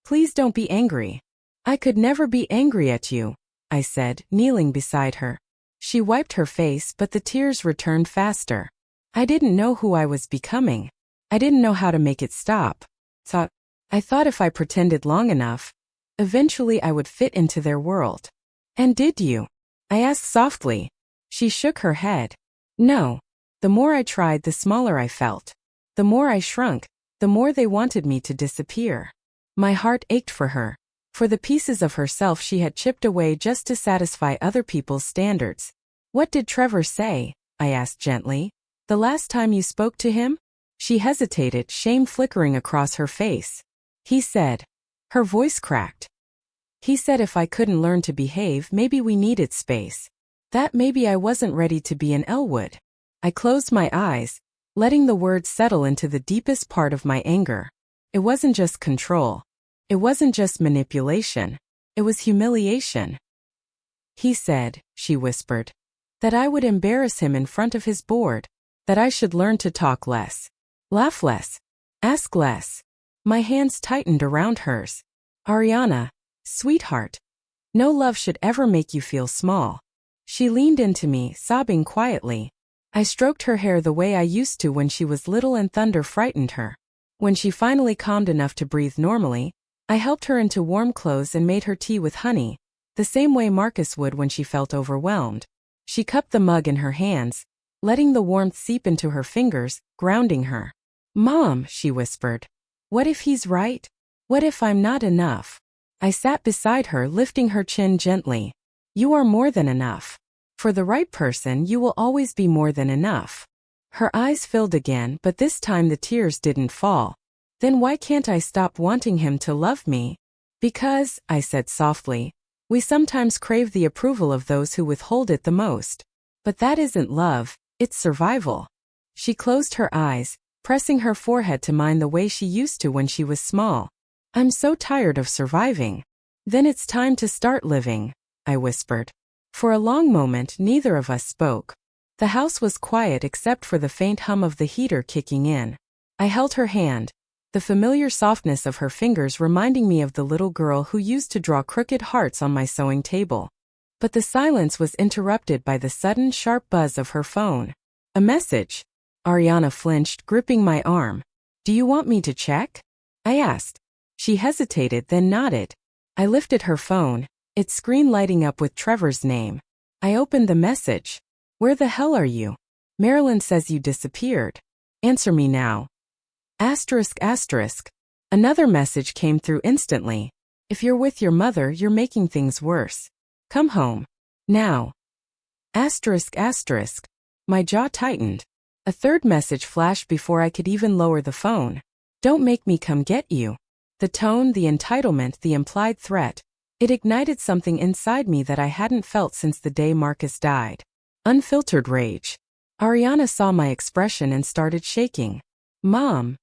please don't be angry. I could never be angry at you, I said, kneeling beside her. She wiped her face, but the tears returned faster. I didn't know who I was becoming. I didn't know how to make it stop. I thought if I pretended long enough, eventually I would fit into their world. And did you? I asked softly. She shook her head. No. The more I tried, the smaller I felt. The more I shrunk, the more they wanted me to disappear. My heart ached for her, for the pieces of herself she had chipped away just to satisfy other people's standards. What did Trevor say? I asked gently. The last time you spoke to him? She hesitated, shame flickering across her face. He said. Her voice cracked. He said if I couldn't learn to behave, maybe we needed space. That maybe I wasn't ready to be an Elwood. I closed my eyes, letting the words settle into the deepest part of my anger. It wasn't just control. It wasn't just manipulation. It was humiliation. He said, she whispered, that I would embarrass him in front of his board. That I should learn to talk less, laugh less, ask less. My hands tightened around hers. Ariana, sweetheart. No love should ever make you feel small. She leaned into me, sobbing quietly. I stroked her hair the way I used to when she was little and thunder frightened her. When she finally calmed enough to breathe normally, I helped her into warm clothes and made her tea with honey, the same way Marcus would when she felt overwhelmed. She cupped the mug in her hands, letting the warmth seep into her fingers, grounding her. Mom, she whispered. What if he's right? What if I'm not enough? I sat beside her, lifting her chin gently. You are more than enough. For the right person, you will always be more than enough. Her eyes filled again, but this time the tears didn't fall. Then why can't I stop wanting him to love me? Because, I said softly, we sometimes crave the approval of those who withhold it the most. But that isn't love, it's survival. She closed her eyes, pressing her forehead to mine the way she used to when she was small. I'm so tired of surviving. Then it's time to start living, I whispered. For a long moment, neither of us spoke. The house was quiet except for the faint hum of the heater kicking in. I held her hand, the familiar softness of her fingers reminding me of the little girl who used to draw crooked hearts on my sewing table. But the silence was interrupted by the sudden sharp buzz of her phone. A message. Ariana flinched, gripping my arm. Do you want me to check? I asked. She hesitated, then nodded. I lifted her phone, its screen lighting up with Trevor's name. I opened the message. Where the hell are you? Marilyn says you disappeared. Answer me now. Asterisk asterisk. Another message came through instantly. If you're with your mother, you're making things worse. Come home. Now. Asterisk asterisk. My jaw tightened. A third message flashed before I could even lower the phone. Don't make me come get you. The tone, the entitlement, the implied threat. It ignited something inside me that I hadn't felt since the day Marcus died. Unfiltered rage. Ariana saw my expression and started shaking. Mom.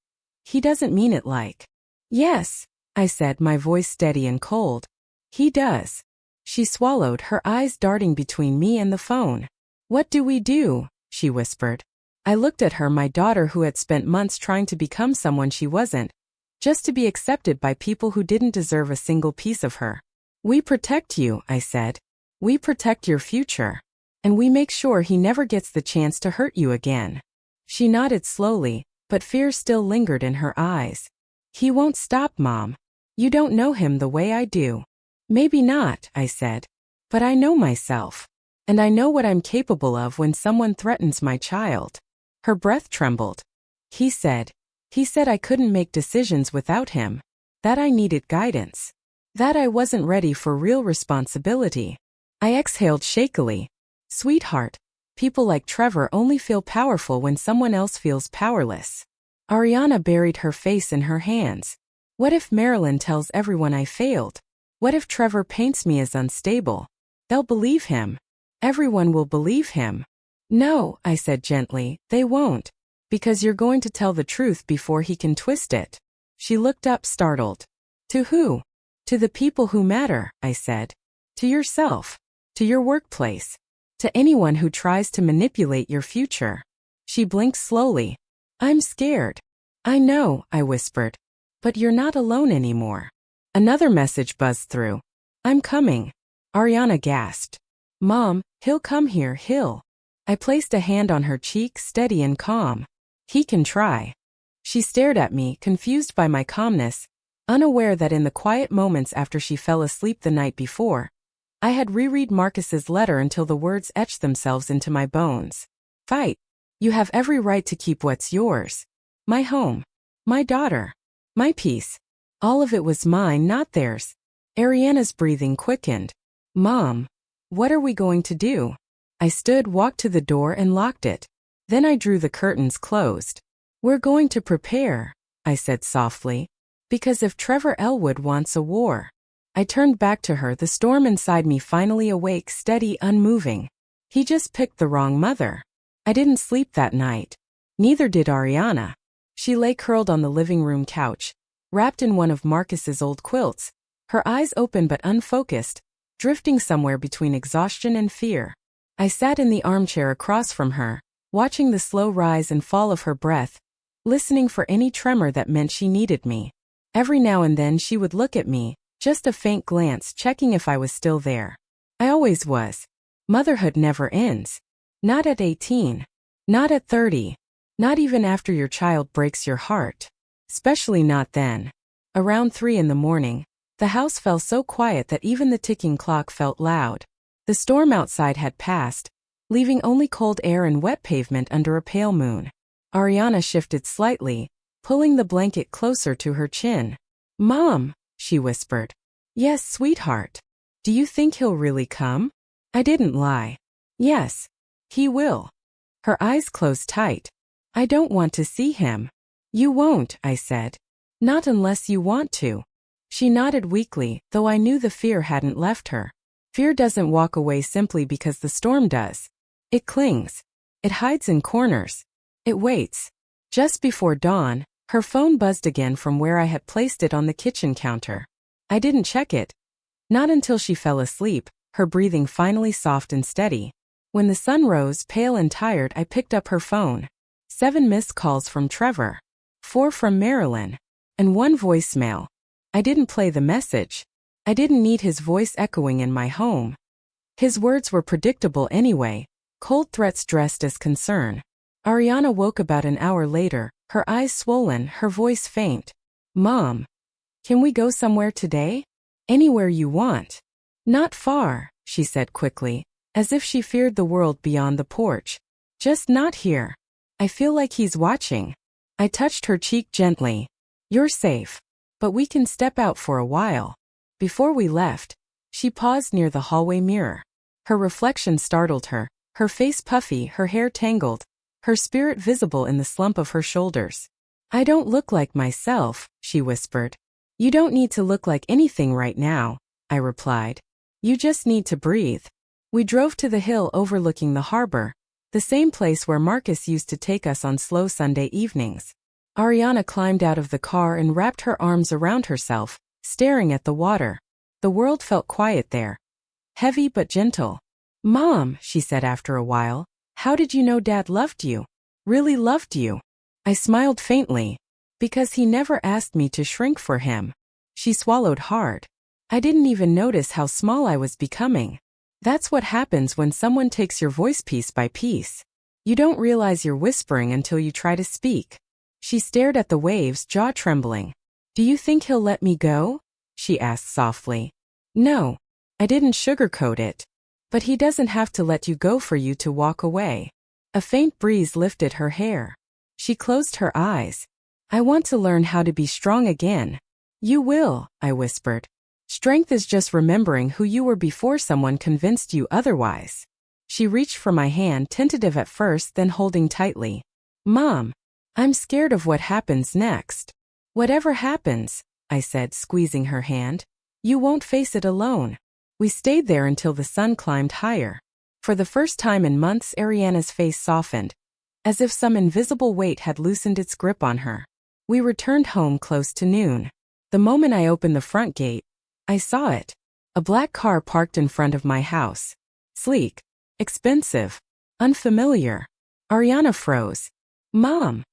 He doesn't mean it like. Yes, I said, my voice steady and cold. He does. She swallowed, her eyes darting between me and the phone. What do we do? She whispered. I looked at her, my daughter who had spent months trying to become someone she wasn't, just to be accepted by people who didn't deserve a single piece of her. We protect you, I said. We protect your future. And we make sure he never gets the chance to hurt you again. She nodded slowly, but fear still lingered in her eyes. He won't stop, Mom. You don't know him the way I do. Maybe not, I said. But I know myself. And I know what I'm capable of when someone threatens my child. Her breath trembled. He said I couldn't make decisions without him. That I needed guidance. That I wasn't ready for real responsibility. I exhaled shakily. Sweetheart, people like Trevor only feel powerful when someone else feels powerless. Ariana buried her face in her hands. What if Marilyn tells everyone I failed? What if Trevor paints me as unstable? They'll believe him. Everyone will believe him. No, I said gently, they won't. Because you're going to tell the truth before he can twist it. She looked up, startled. To who? To the people who matter, I said. To yourself. To your workplace. To anyone who tries to manipulate your future. She blinked slowly. I'm scared. I know, I whispered. But you're not alone anymore. Another message buzzed through. I'm coming. Ariana gasped. Mom, he'll come here, he'll. I placed a hand on her cheek, steady and calm. He can try. She stared at me, confused by my calmness, unaware that in the quiet moments after she fell asleep the night before, I had reread Marcus's letter until the words etched themselves into my bones. Fight. You have every right to keep what's yours. My home. My daughter. My peace. All of it was mine, not theirs. Ariana's breathing quickened. Mom. What are we going to do? I stood, walked to the door and locked it. Then I drew the curtains closed. We're going to prepare, I said softly. Because if Trevor Elwood wants a war. I turned back to her, the storm inside me finally awake, steady, unmoving. He just picked the wrong mother. I didn't sleep that night. Neither did Ariana. She lay curled on the living room couch, wrapped in one of Marcus's old quilts, her eyes open but unfocused, drifting somewhere between exhaustion and fear. I sat in the armchair across from her, watching the slow rise and fall of her breath, listening for any tremor that meant she needed me. Every now and then she would look at me, just a faint glance checking if I was still there. I always was. Motherhood never ends. Not at 18. Not at 30. Not even after your child breaks your heart. Especially not then. Around 3 in the morning, the house fell so quiet that even the ticking clock felt loud. The storm outside had passed, leaving only cold air and wet pavement under a pale moon. Ariana shifted slightly, pulling the blanket closer to her chin. "Mom," she whispered. "Yes, sweetheart. Do you think he'll really come?" I didn't lie. "Yes, he will." Her eyes closed tight. "I don't want to see him." "You won't," I said. "Not unless you want to." She nodded weakly, though I knew the fear hadn't left her. Fear doesn't walk away simply because the storm does. It clings. It hides in corners. It waits. Just before dawn, her phone buzzed again from where I had placed it on the kitchen counter. I didn't check it. Not until she fell asleep, her breathing finally soft and steady. When the sun rose, pale and tired, I picked up her phone. 7 missed calls from Trevor. 4 from Marilyn. And 1 voicemail. I didn't play the message. I didn't need his voice echoing in my home. His words were predictable anyway, cold threats dressed as concern. Ariana woke about an hour later, her eyes swollen, her voice faint. "Mom, can we go somewhere today? Anywhere you want." "Not far," she said quickly, as if she feared the world beyond the porch. "Just not here. I feel like he's watching." I touched her cheek gently. "You're safe. But we can step out for a while." Before we left, she paused near the hallway mirror. Her reflection startled her, her face puffy, her hair tangled, her spirit visible in the slump of her shoulders. "I don't look like myself," she whispered. "You don't need to look like anything right now," I replied. "You just need to breathe." We drove to the hill overlooking the harbor, the same place where Marcus used to take us on slow Sunday evenings. Ariana climbed out of the car and wrapped her arms around herself, staring at the water. The world felt quiet there. Heavy but gentle. "Mom," she said after a while, "how did you know Dad loved you? Really loved you?" I smiled faintly. "Because he never asked me to shrink for him." She swallowed hard. I didn't even notice how small I was becoming. That's what happens when someone takes your voice piece by piece. You don't realize you're whispering until you try to speak. She stared at the waves, jaw trembling. "Do you think he'll let me go?" she asked softly. "No." I didn't sugarcoat it. "But he doesn't have to let you go for you to walk away." A faint breeze lifted her hair. She closed her eyes. "I want to learn how to be strong again." "You will," I whispered. "Strength is just remembering who you were before someone convinced you otherwise." She reached for my hand, tentative at first, then holding tightly. "Mom, I'm scared of what happens next." "Whatever happens," I said, squeezing her hand, "you won't face it alone." We stayed there until the sun climbed higher. For the first time in months, Ariana's face softened, as if some invisible weight had loosened its grip on her. We returned home close to noon. The moment I opened the front gate, I saw it. A black car parked in front of my house. Sleek, expensive, unfamiliar. Ariana froze. "Mom!"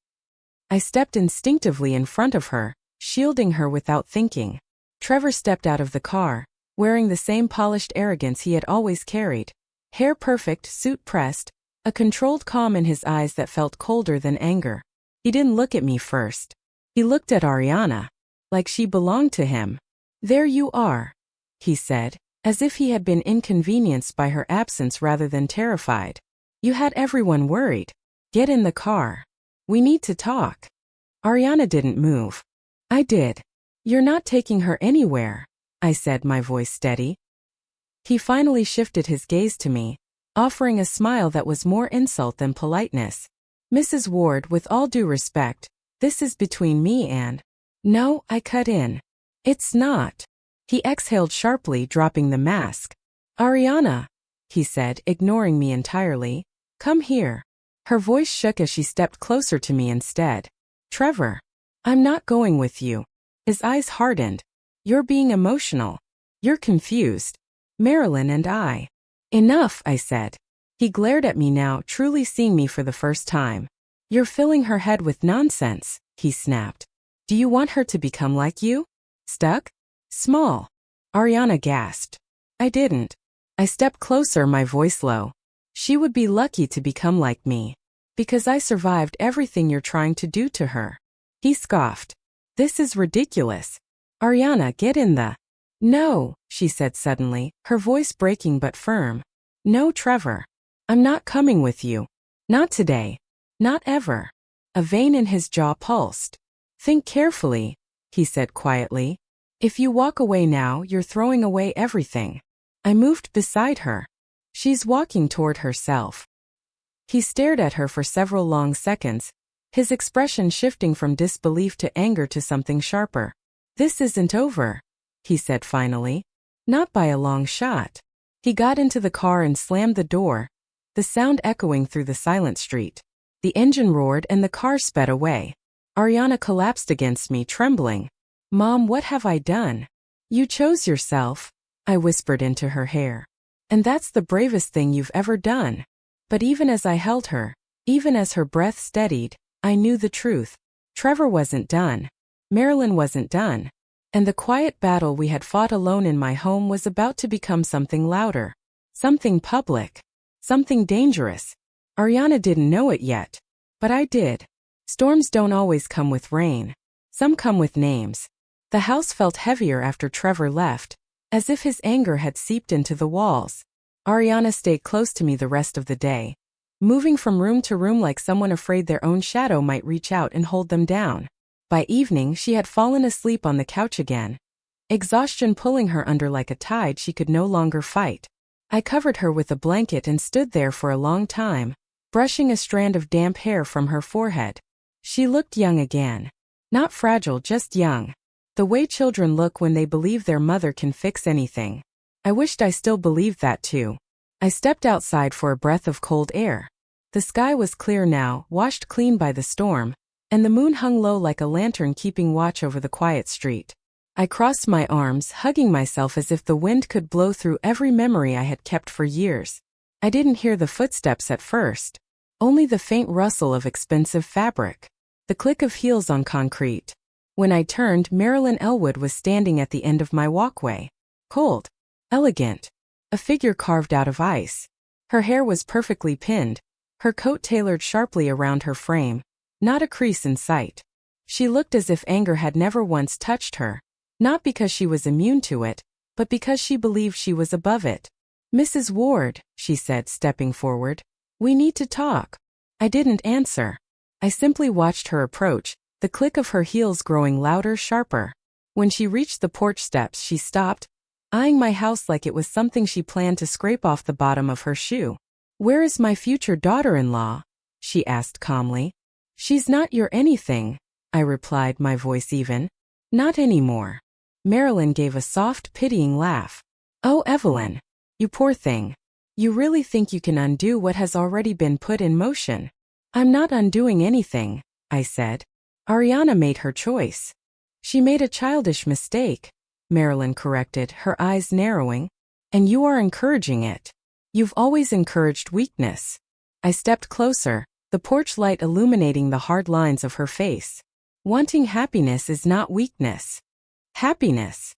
I stepped instinctively in front of her, shielding her without thinking. Trevor stepped out of the car, wearing the same polished arrogance he had always carried. Hair perfect, suit pressed, a controlled calm in his eyes that felt colder than anger. He didn't look at me first. He looked at Ariana, like she belonged to him. "There you are," he said, as if he had been inconvenienced by her absence rather than terrified. "You had everyone worried. Get in the car. We need to talk." Ariana didn't move. I did. "You're not taking her anywhere," I said, my voice steady. He finally shifted his gaze to me, offering a smile that was more insult than politeness. "Mrs. Ward, with all due respect, this is between me and—" "No," I cut in. "It's not." He exhaled sharply, dropping the mask. "Ariana," he said, ignoring me entirely, "come here." Her voice shook as she stepped closer to me instead. "Trevor, I'm not going with you." His eyes hardened. "You're being emotional. You're confused. Marilyn and I—" "Enough," I said. He glared at me now, truly seeing me for the first time. You're filling her head with nonsense, he snapped. Do you want her to become like you? Stuck? Small? Ariana gasped. I didn't. I stepped closer, my voice low. She would be lucky to become like me. Because I survived everything you're trying to do to her. He scoffed. This is ridiculous. Ariana, get in the... No, she said suddenly, her voice breaking but firm. No, Trevor. I'm not coming with you. Not today. Not ever. A vein in his jaw pulsed. Think carefully, he said quietly. If you walk away now, you're throwing away everything. I moved beside her. She's walking toward herself. He stared at her for several long seconds, his expression shifting from disbelief to anger to something sharper. This isn't over, he said finally. Not by a long shot. He got into the car and slammed the door, the sound echoing through the silent street. The engine roared and the car sped away. Ariana collapsed against me, trembling. Mom, what have I done? You chose yourself, I whispered into her hair. And that's the bravest thing you've ever done. But even as I held her, even as her breath steadied, I knew the truth. Trevor wasn't done. Marilyn wasn't done. And the quiet battle we had fought alone in my home was about to become something louder. Something public. Something dangerous. Ariana didn't know it yet. But I did. Storms don't always come with rain. Some come with names. The house felt heavier after Trevor left, as if his anger had seeped into the walls. Ariana stayed close to me the rest of the day, moving from room to room like someone afraid their own shadow might reach out and hold them down. By evening, she had fallen asleep on the couch again, exhaustion pulling her under like a tide she could no longer fight. I covered her with a blanket and stood there for a long time, brushing a strand of damp hair from her forehead. She looked young again. Not fragile, just young. The way children look when they believe their mother can fix anything. I wished I still believed that too. I stepped outside for a breath of cold air. The sky was clear now, washed clean by the storm, and the moon hung low like a lantern keeping watch over the quiet street. I crossed my arms, hugging myself as if the wind could blow through every memory I had kept for years. I didn't hear the footsteps at first. Only the faint rustle of expensive fabric. The click of heels on concrete. When I turned, Marilyn Elwood was standing at the end of my walkway. Cold. Elegant. A figure carved out of ice. Her hair was perfectly pinned, her coat tailored sharply around her frame, not a crease in sight. She looked as if anger had never once touched her, not because she was immune to it, but because she believed she was above it. Mrs. Ward, she said, stepping forward. We need to talk. I didn't answer. I simply watched her approach, the click of her heels growing louder, sharper. When she reached the porch steps, she stopped, eyeing my house like it was something she planned to scrape off the bottom of her shoe. Where is my future daughter-in-law? She asked calmly. She's not your anything, I replied, my voice even. Not anymore. Marilyn gave a soft, pitying laugh. Oh, Evelyn. You poor thing. You really think you can undo what has already been put in motion? I'm not undoing anything, I said. Ariana made her choice. She made a childish mistake, Marilyn corrected, her eyes narrowing. And you are encouraging it. You've always encouraged weakness. I stepped closer, the porch light illuminating the hard lines of her face. Wanting happiness is not weakness. Happiness.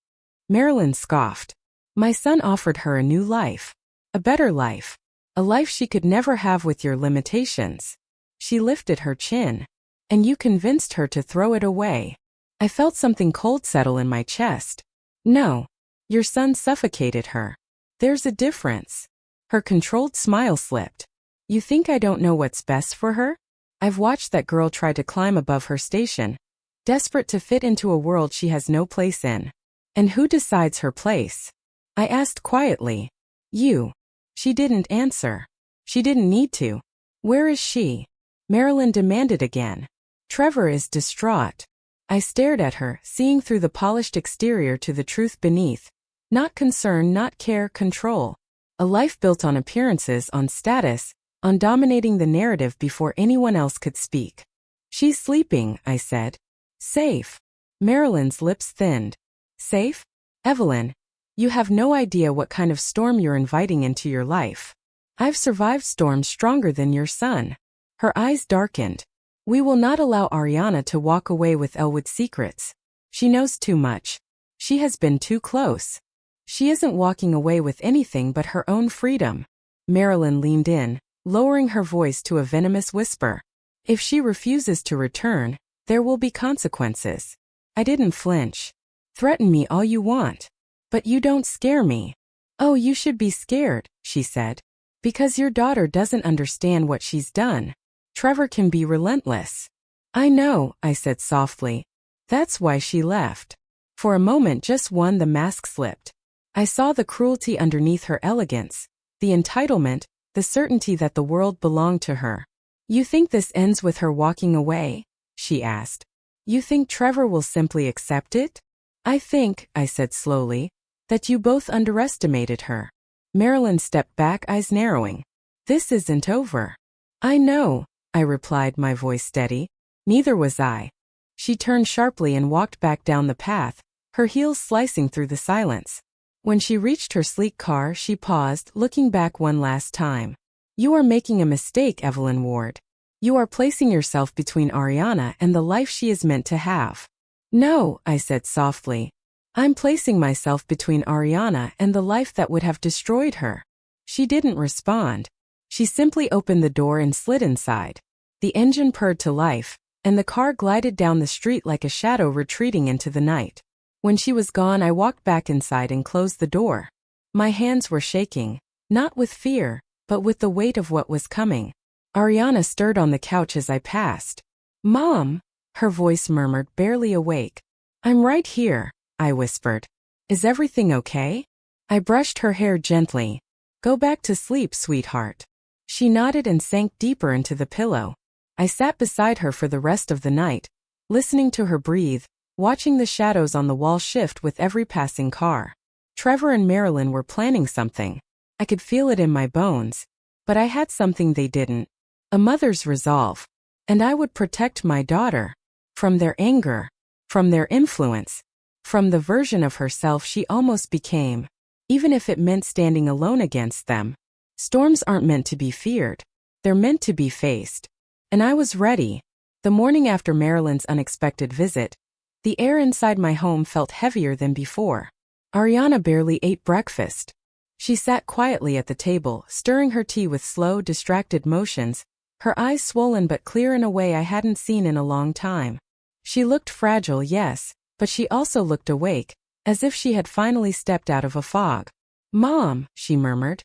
Marilyn scoffed. My son offered her a new life. A better life. A life she could never have with your limitations. She lifted her chin. And you convinced her to throw it away. I felt something cold settle in my chest. No. Your son suffocated her. There's a difference. Her controlled smile slipped. You think I don't know what's best for her? I've watched that girl try to climb above her station, desperate to fit into a world she has no place in. And who decides her place? I asked quietly. You. She didn't answer. She didn't need to. Where is she? Marilyn demanded again. Trevor is distraught. I stared at her, seeing through the polished exterior to the truth beneath. Not concern, not care, control. A life built on appearances, on status, on dominating the narrative before anyone else could speak. She's sleeping, I said. Safe. Marilyn's lips thinned. Safe? Evelyn, you have no idea what kind of storm you're inviting into your life. I've survived storms stronger than your son. Her eyes darkened. We will not allow Ariana to walk away with Elwood's secrets. She knows too much. She has been too close. She isn't walking away with anything but her own freedom. Marilyn leaned in, lowering her voice to a venomous whisper. If she refuses to return, there will be consequences. I didn't flinch. Threaten me all you want. But you don't scare me. Oh, you should be scared, she said. Because your daughter doesn't understand what she's done. Trevor can be relentless. I know, I said softly. That's why she left. For a moment just one the mask slipped. I saw the cruelty underneath her elegance, the entitlement, the certainty that the world belonged to her. You think this ends with her walking away? She asked. You think Trevor will simply accept it? I think, I said slowly, that you both underestimated her. Marilyn stepped back, eyes narrowing. This isn't over. I know, I replied, my voice steady. Neither was I. She turned sharply and walked back down the path, her heels slicing through the silence. When she reached her sleek car, she paused, looking back one last time. You are making a mistake, Evelyn Ward. You are placing yourself between Ariana and the life she is meant to have. No, I said softly. I'm placing myself between Ariana and the life that would have destroyed her. She didn't respond. She simply opened the door and slid inside. The engine purred to life, and the car glided down the street like a shadow retreating into the night. When she was gone, I walked back inside and closed the door. My hands were shaking, not with fear, but with the weight of what was coming. Ariana stirred on the couch as I passed. Mom, her voice murmured, barely awake. I'm right here, I whispered. Is everything okay? I brushed her hair gently. Go back to sleep, sweetheart. She nodded and sank deeper into the pillow. I sat beside her for the rest of the night, listening to her breathe, watching the shadows on the wall shift with every passing car. Trevor and Marilyn were planning something. I could feel it in my bones. But I had something they didn't. A mother's resolve. And I would protect my daughter. From their anger. From their influence. From the version of herself she almost became. Even if it meant standing alone against them. Storms aren't meant to be feared. They're meant to be faced. And I was ready. The morning after Marilyn's unexpected visit, the air inside my home felt heavier than before. Ariana barely ate breakfast. She sat quietly at the table, stirring her tea with slow, distracted motions, her eyes swollen but clear in a way I hadn't seen in a long time. She looked fragile, yes, but she also looked awake, as if she had finally stepped out of a fog. Mom, she murmured.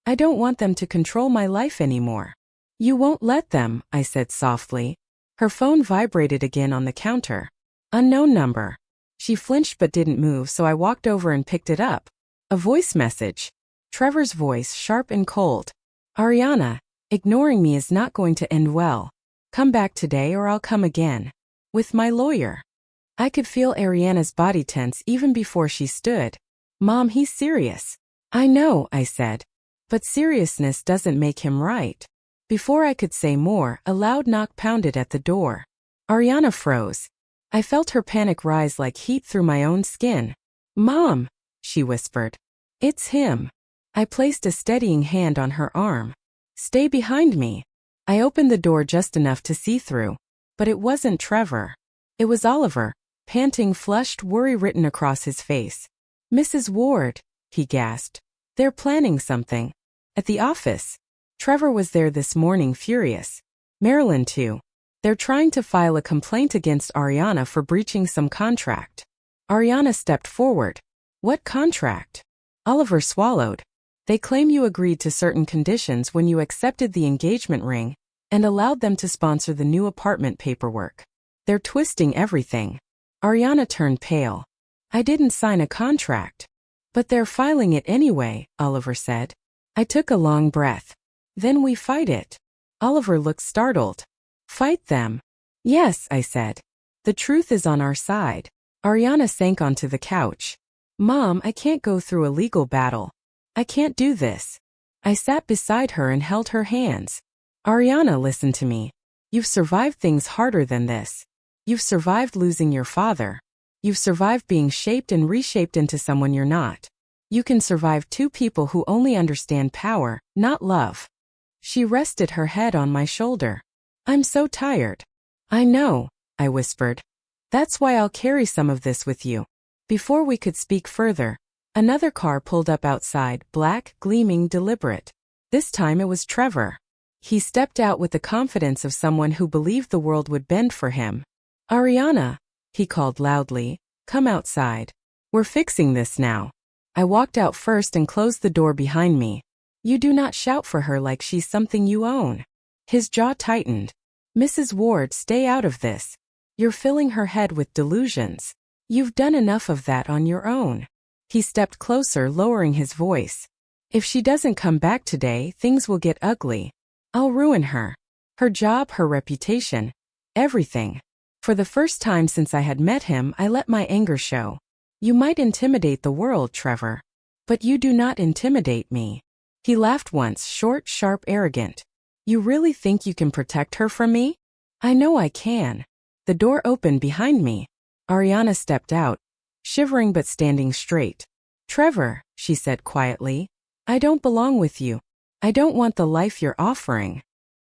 I don't want them to control my life anymore. You won't let them, I said softly. Her phone vibrated again on the counter. Unknown number. She flinched but didn't move, so I walked over and picked it up. A voice message. Trevor's voice, sharp and cold. Ariana, ignoring me is not going to end well. Come back today or I'll come again. With my lawyer. I could feel Ariana's body tense even before she stood. Mom, he's serious. I know, I said. But seriousness doesn't make him right. Before I could say more, a loud knock pounded at the door. Ariana froze. I felt her panic rise like heat through my own skin. Mom, she whispered. It's him. I placed a steadying hand on her arm. Stay behind me. I opened the door just enough to see through. But it wasn't Trevor. It was Oliver, panting, flushed, worry written across his face. Mrs. Ward, he gasped. They're planning something. At the office. Trevor was there this morning, furious. Marilyn too. They're trying to file a complaint against Ariana for breaching some contract. Ariana stepped forward. What contract? Oliver swallowed. They claim you agreed to certain conditions when you accepted the engagement ring and allowed them to sponsor the new apartment paperwork. They're twisting everything. Ariana turned pale. I didn't sign a contract. But they're filing it anyway, Oliver said. I took a long breath. Then we fight it. Oliver looked startled. Fight them? Yes, I said. The truth is on our side. Ariana sank onto the couch. Mom, I can't go through a legal battle. I can't do this. I sat beside her and held her hands. Ariana, listen to me. You've survived things harder than this. You've survived losing your father. You've survived being shaped and reshaped into someone you're not. You can survive two people who only understand power, not love. She rested her head on my shoulder. I'm so tired. I know, I whispered. That's why I'll carry some of this with you. Before we could speak further, another car pulled up outside, black, gleaming, deliberate. This time it was Trevor. He stepped out with the confidence of someone who believed the world would bend for him. Ariana, he called loudly, come outside. We're fixing this now. I walked out first and closed the door behind me. You do not shout for her like she's something you own. His jaw tightened. Mrs. Ward, stay out of this. You're filling her head with delusions. You've done enough of that on your own. He stepped closer, lowering his voice. If she doesn't come back today, things will get ugly. I'll ruin her. Her job, her reputation. Everything. For the first time since I had met him, I let my anger show. You might intimidate the world, Trevor. But you do not intimidate me. He laughed once, short, sharp, arrogant. You really think you can protect her from me? I know I can. The door opened behind me. Ariana stepped out, shivering but standing straight. Trevor, she said quietly, I don't belong with you. I don't want the life you're offering.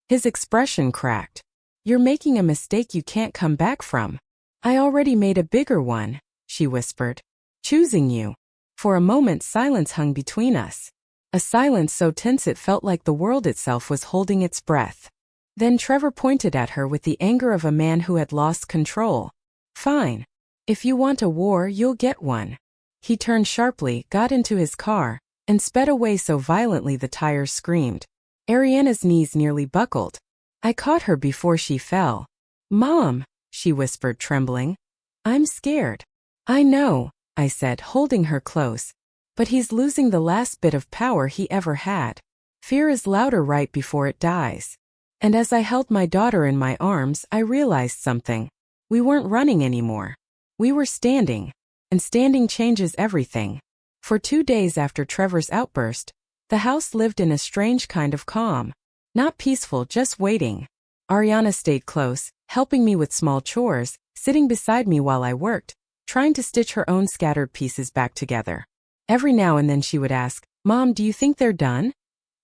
His expression cracked. You're making a mistake you can't come back from. I already made a bigger one, she whispered. Choosing you. For a moment silence hung between us. A silence so tense it felt like the world itself was holding its breath. Then Trevor pointed at her with the anger of a man who had lost control. Fine. If you want a war, you'll get one. He turned sharply, got into his car, and sped away so violently the tires screamed. Ariana's knees nearly buckled. I caught her before she fell. Mom, she whispered, trembling. I'm scared. I know, I said, holding her close. But he's losing the last bit of power he ever had. Fear is louder right before it dies. And as I held my daughter in my arms, I realized something. We weren't running anymore. We were standing. And standing changes everything. For 2 days after Trevor's outburst, the house lived in a strange kind of calm. Not peaceful, just waiting. Ariana stayed close, helping me with small chores, sitting beside me while I worked, trying to stitch her own scattered pieces back together. Every now and then she would ask, Mom, do you think they're done?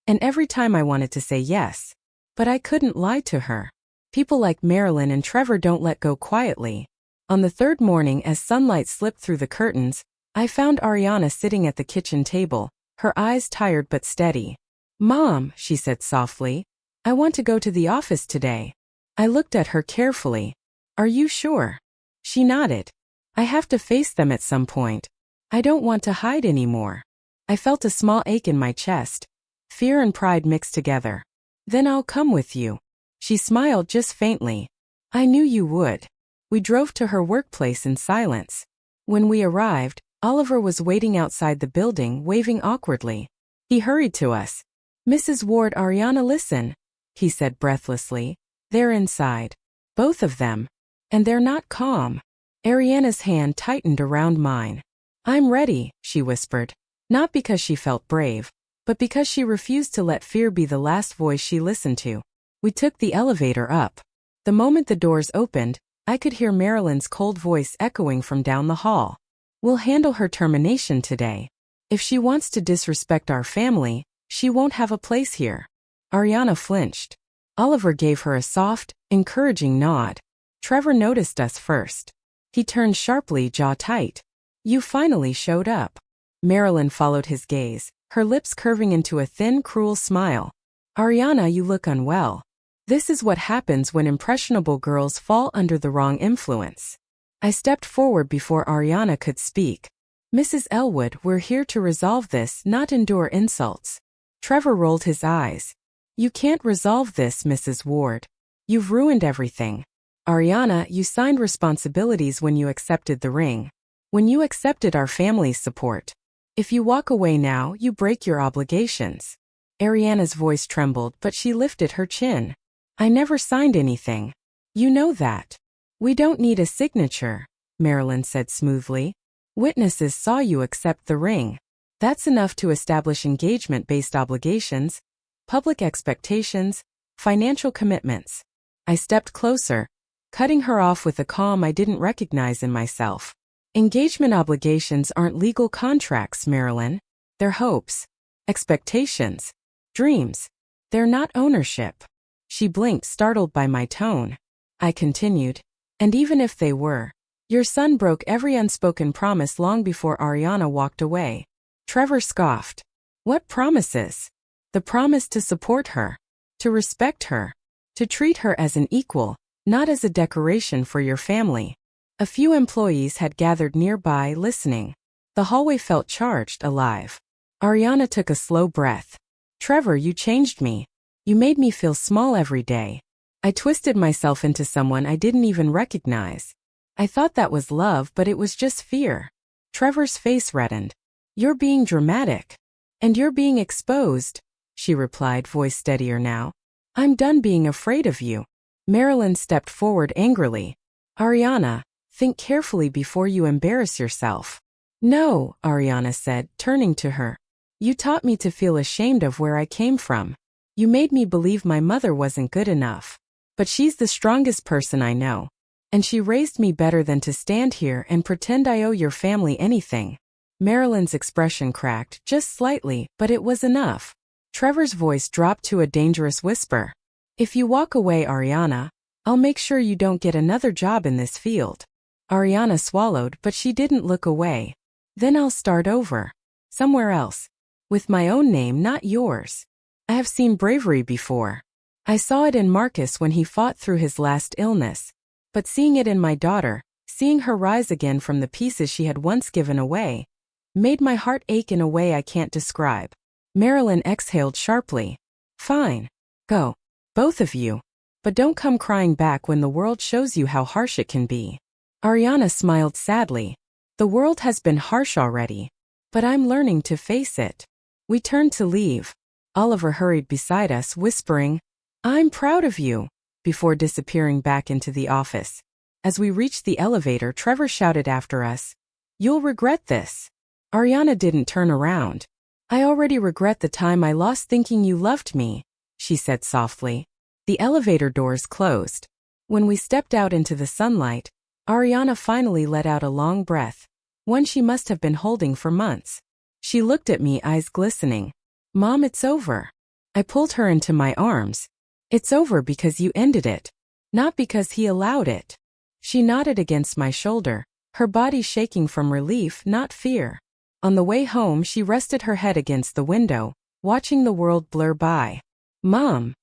And every time I wanted to say yes. But I couldn't lie to her. People like Marilyn and Trevor don't let go quietly. On the third morning, as sunlight slipped through the curtains, I found Ariana sitting at the kitchen table, her eyes tired but steady. Mom, she said softly, I want to go to the office today. I looked at her carefully. Are you sure? She nodded. I have to face them at some point. I don't want to hide anymore. I felt a small ache in my chest. Fear and pride mixed together. Then I'll come with you. She smiled just faintly. I knew you would. We drove to her workplace in silence. When we arrived, Oliver was waiting outside the building, waving awkwardly. He hurried to us. Mrs. Ward, Ariana, listen, he said breathlessly. They're inside. Both of them. And they're not calm. Ariana's hand tightened around mine. I'm ready, she whispered. Not because she felt brave, but because she refused to let fear be the last voice she listened to. We took the elevator up. The moment the doors opened, I could hear Marilyn's cold voice echoing from down the hall. We'll handle her termination today. If she wants to disrespect our family, she won't have a place here. Ariana flinched. Oliver gave her a soft, encouraging nod. Trevor noticed us first. He turned sharply, jaw tight. You finally showed up. Marilyn followed his gaze, her lips curving into a thin, cruel smile. Ariana, you look unwell. This is what happens when impressionable girls fall under the wrong influence. I stepped forward before Ariana could speak. Mrs. Elwood, we're here to resolve this, not endure insults. Trevor rolled his eyes. You can't resolve this, Mrs. Ward. You've ruined everything. Ariana, you signed responsibilities when you accepted the ring. When you accepted our family's support. If you walk away now, you break your obligations. Ariana's voice trembled, but she lifted her chin. I never signed anything. You know that. We don't need a signature, Marilyn said smoothly. Witnesses saw you accept the ring. That's enough to establish engagement-based obligations, public expectations, financial commitments. I stepped closer, cutting her off with a calm I didn't recognize in myself. Engagement obligations aren't legal contracts, Marilyn. They're hopes, expectations, dreams. They're not ownership. She blinked, startled by my tone. I continued, and even if they were, your son broke every unspoken promise long before Ariana walked away. Trevor scoffed. What promises? The promise to support her, to respect her, to treat her as an equal, not as a decoration for your family. A few employees had gathered nearby, listening. The hallway felt charged, alive. Ariana took a slow breath. Trevor, you changed me. You made me feel small every day. I twisted myself into someone I didn't even recognize. I thought that was love, but it was just fear. Trevor's face reddened. You're being dramatic. And you're being exposed, she replied, voice steadier now. I'm done being afraid of you. Marilyn stepped forward angrily. Ariana, think carefully before you embarrass yourself. No, Ariana said, turning to her. You taught me to feel ashamed of where I came from. You made me believe my mother wasn't good enough. But she's the strongest person I know. And she raised me better than to stand here and pretend I owe your family anything. Marilyn's expression cracked, just slightly, but it was enough. Trevor's voice dropped to a dangerous whisper. If you walk away, Ariana, I'll make sure you don't get another job in this field. Ariana swallowed, but she didn't look away. Then I'll start over. Somewhere else. With my own name, not yours. I have seen bravery before. I saw it in Marcus when he fought through his last illness. But seeing it in my daughter, seeing her rise again from the pieces she had once given away, made my heart ache in a way I can't describe. Marilyn exhaled sharply. Fine. Go. Both of you. But don't come crying back when the world shows you how harsh it can be. Ariana smiled sadly. The world has been harsh already. But I'm learning to face it. We turned to leave. Oliver hurried beside us, whispering, I'm proud of you, before disappearing back into the office. As we reached the elevator, Trevor shouted after us, You'll regret this. Ariana didn't turn around. I already regret the time I lost thinking you loved me, she said softly. The elevator doors closed. When we stepped out into the sunlight, Ariana finally let out a long breath, one she must have been holding for months. She looked at me, eyes glistening. Mom, it's over. I pulled her into my arms. It's over because you ended it, not because he allowed it. She nodded against my shoulder, her body shaking from relief, not fear. On the way home, she rested her head against the window, watching the world blur by. Mom,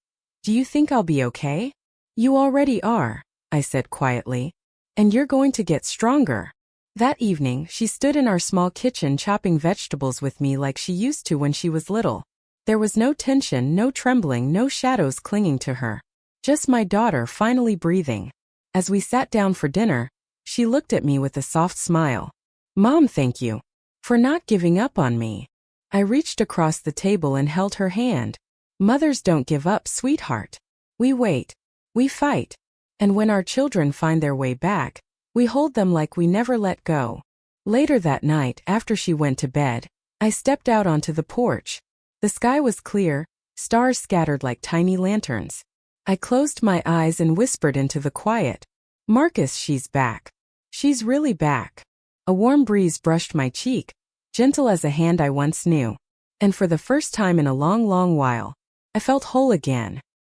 do you think I'll be okay? You already are, I said quietly. And you're going to get stronger. That evening, she stood in our small kitchen chopping vegetables with me like she used to when she was little. There was no tension, no trembling, no shadows clinging to her. Just my daughter finally breathing. As we sat down for dinner, she looked at me with a soft smile. Mom, thank you for not giving up on me. I reached across the table and held her hand. Mothers don't give up, sweetheart. We wait. We fight. And when our children find their way back, we hold them like we never let go. Later that night, after she went to bed, I stepped out onto the porch. The sky was clear, stars scattered like tiny lanterns. I closed my eyes and whispered into the quiet. Marcus, she's back. She's really back. A warm breeze brushed my cheek, gentle as a hand I once knew. And for the first time in a long, long while, I felt whole again.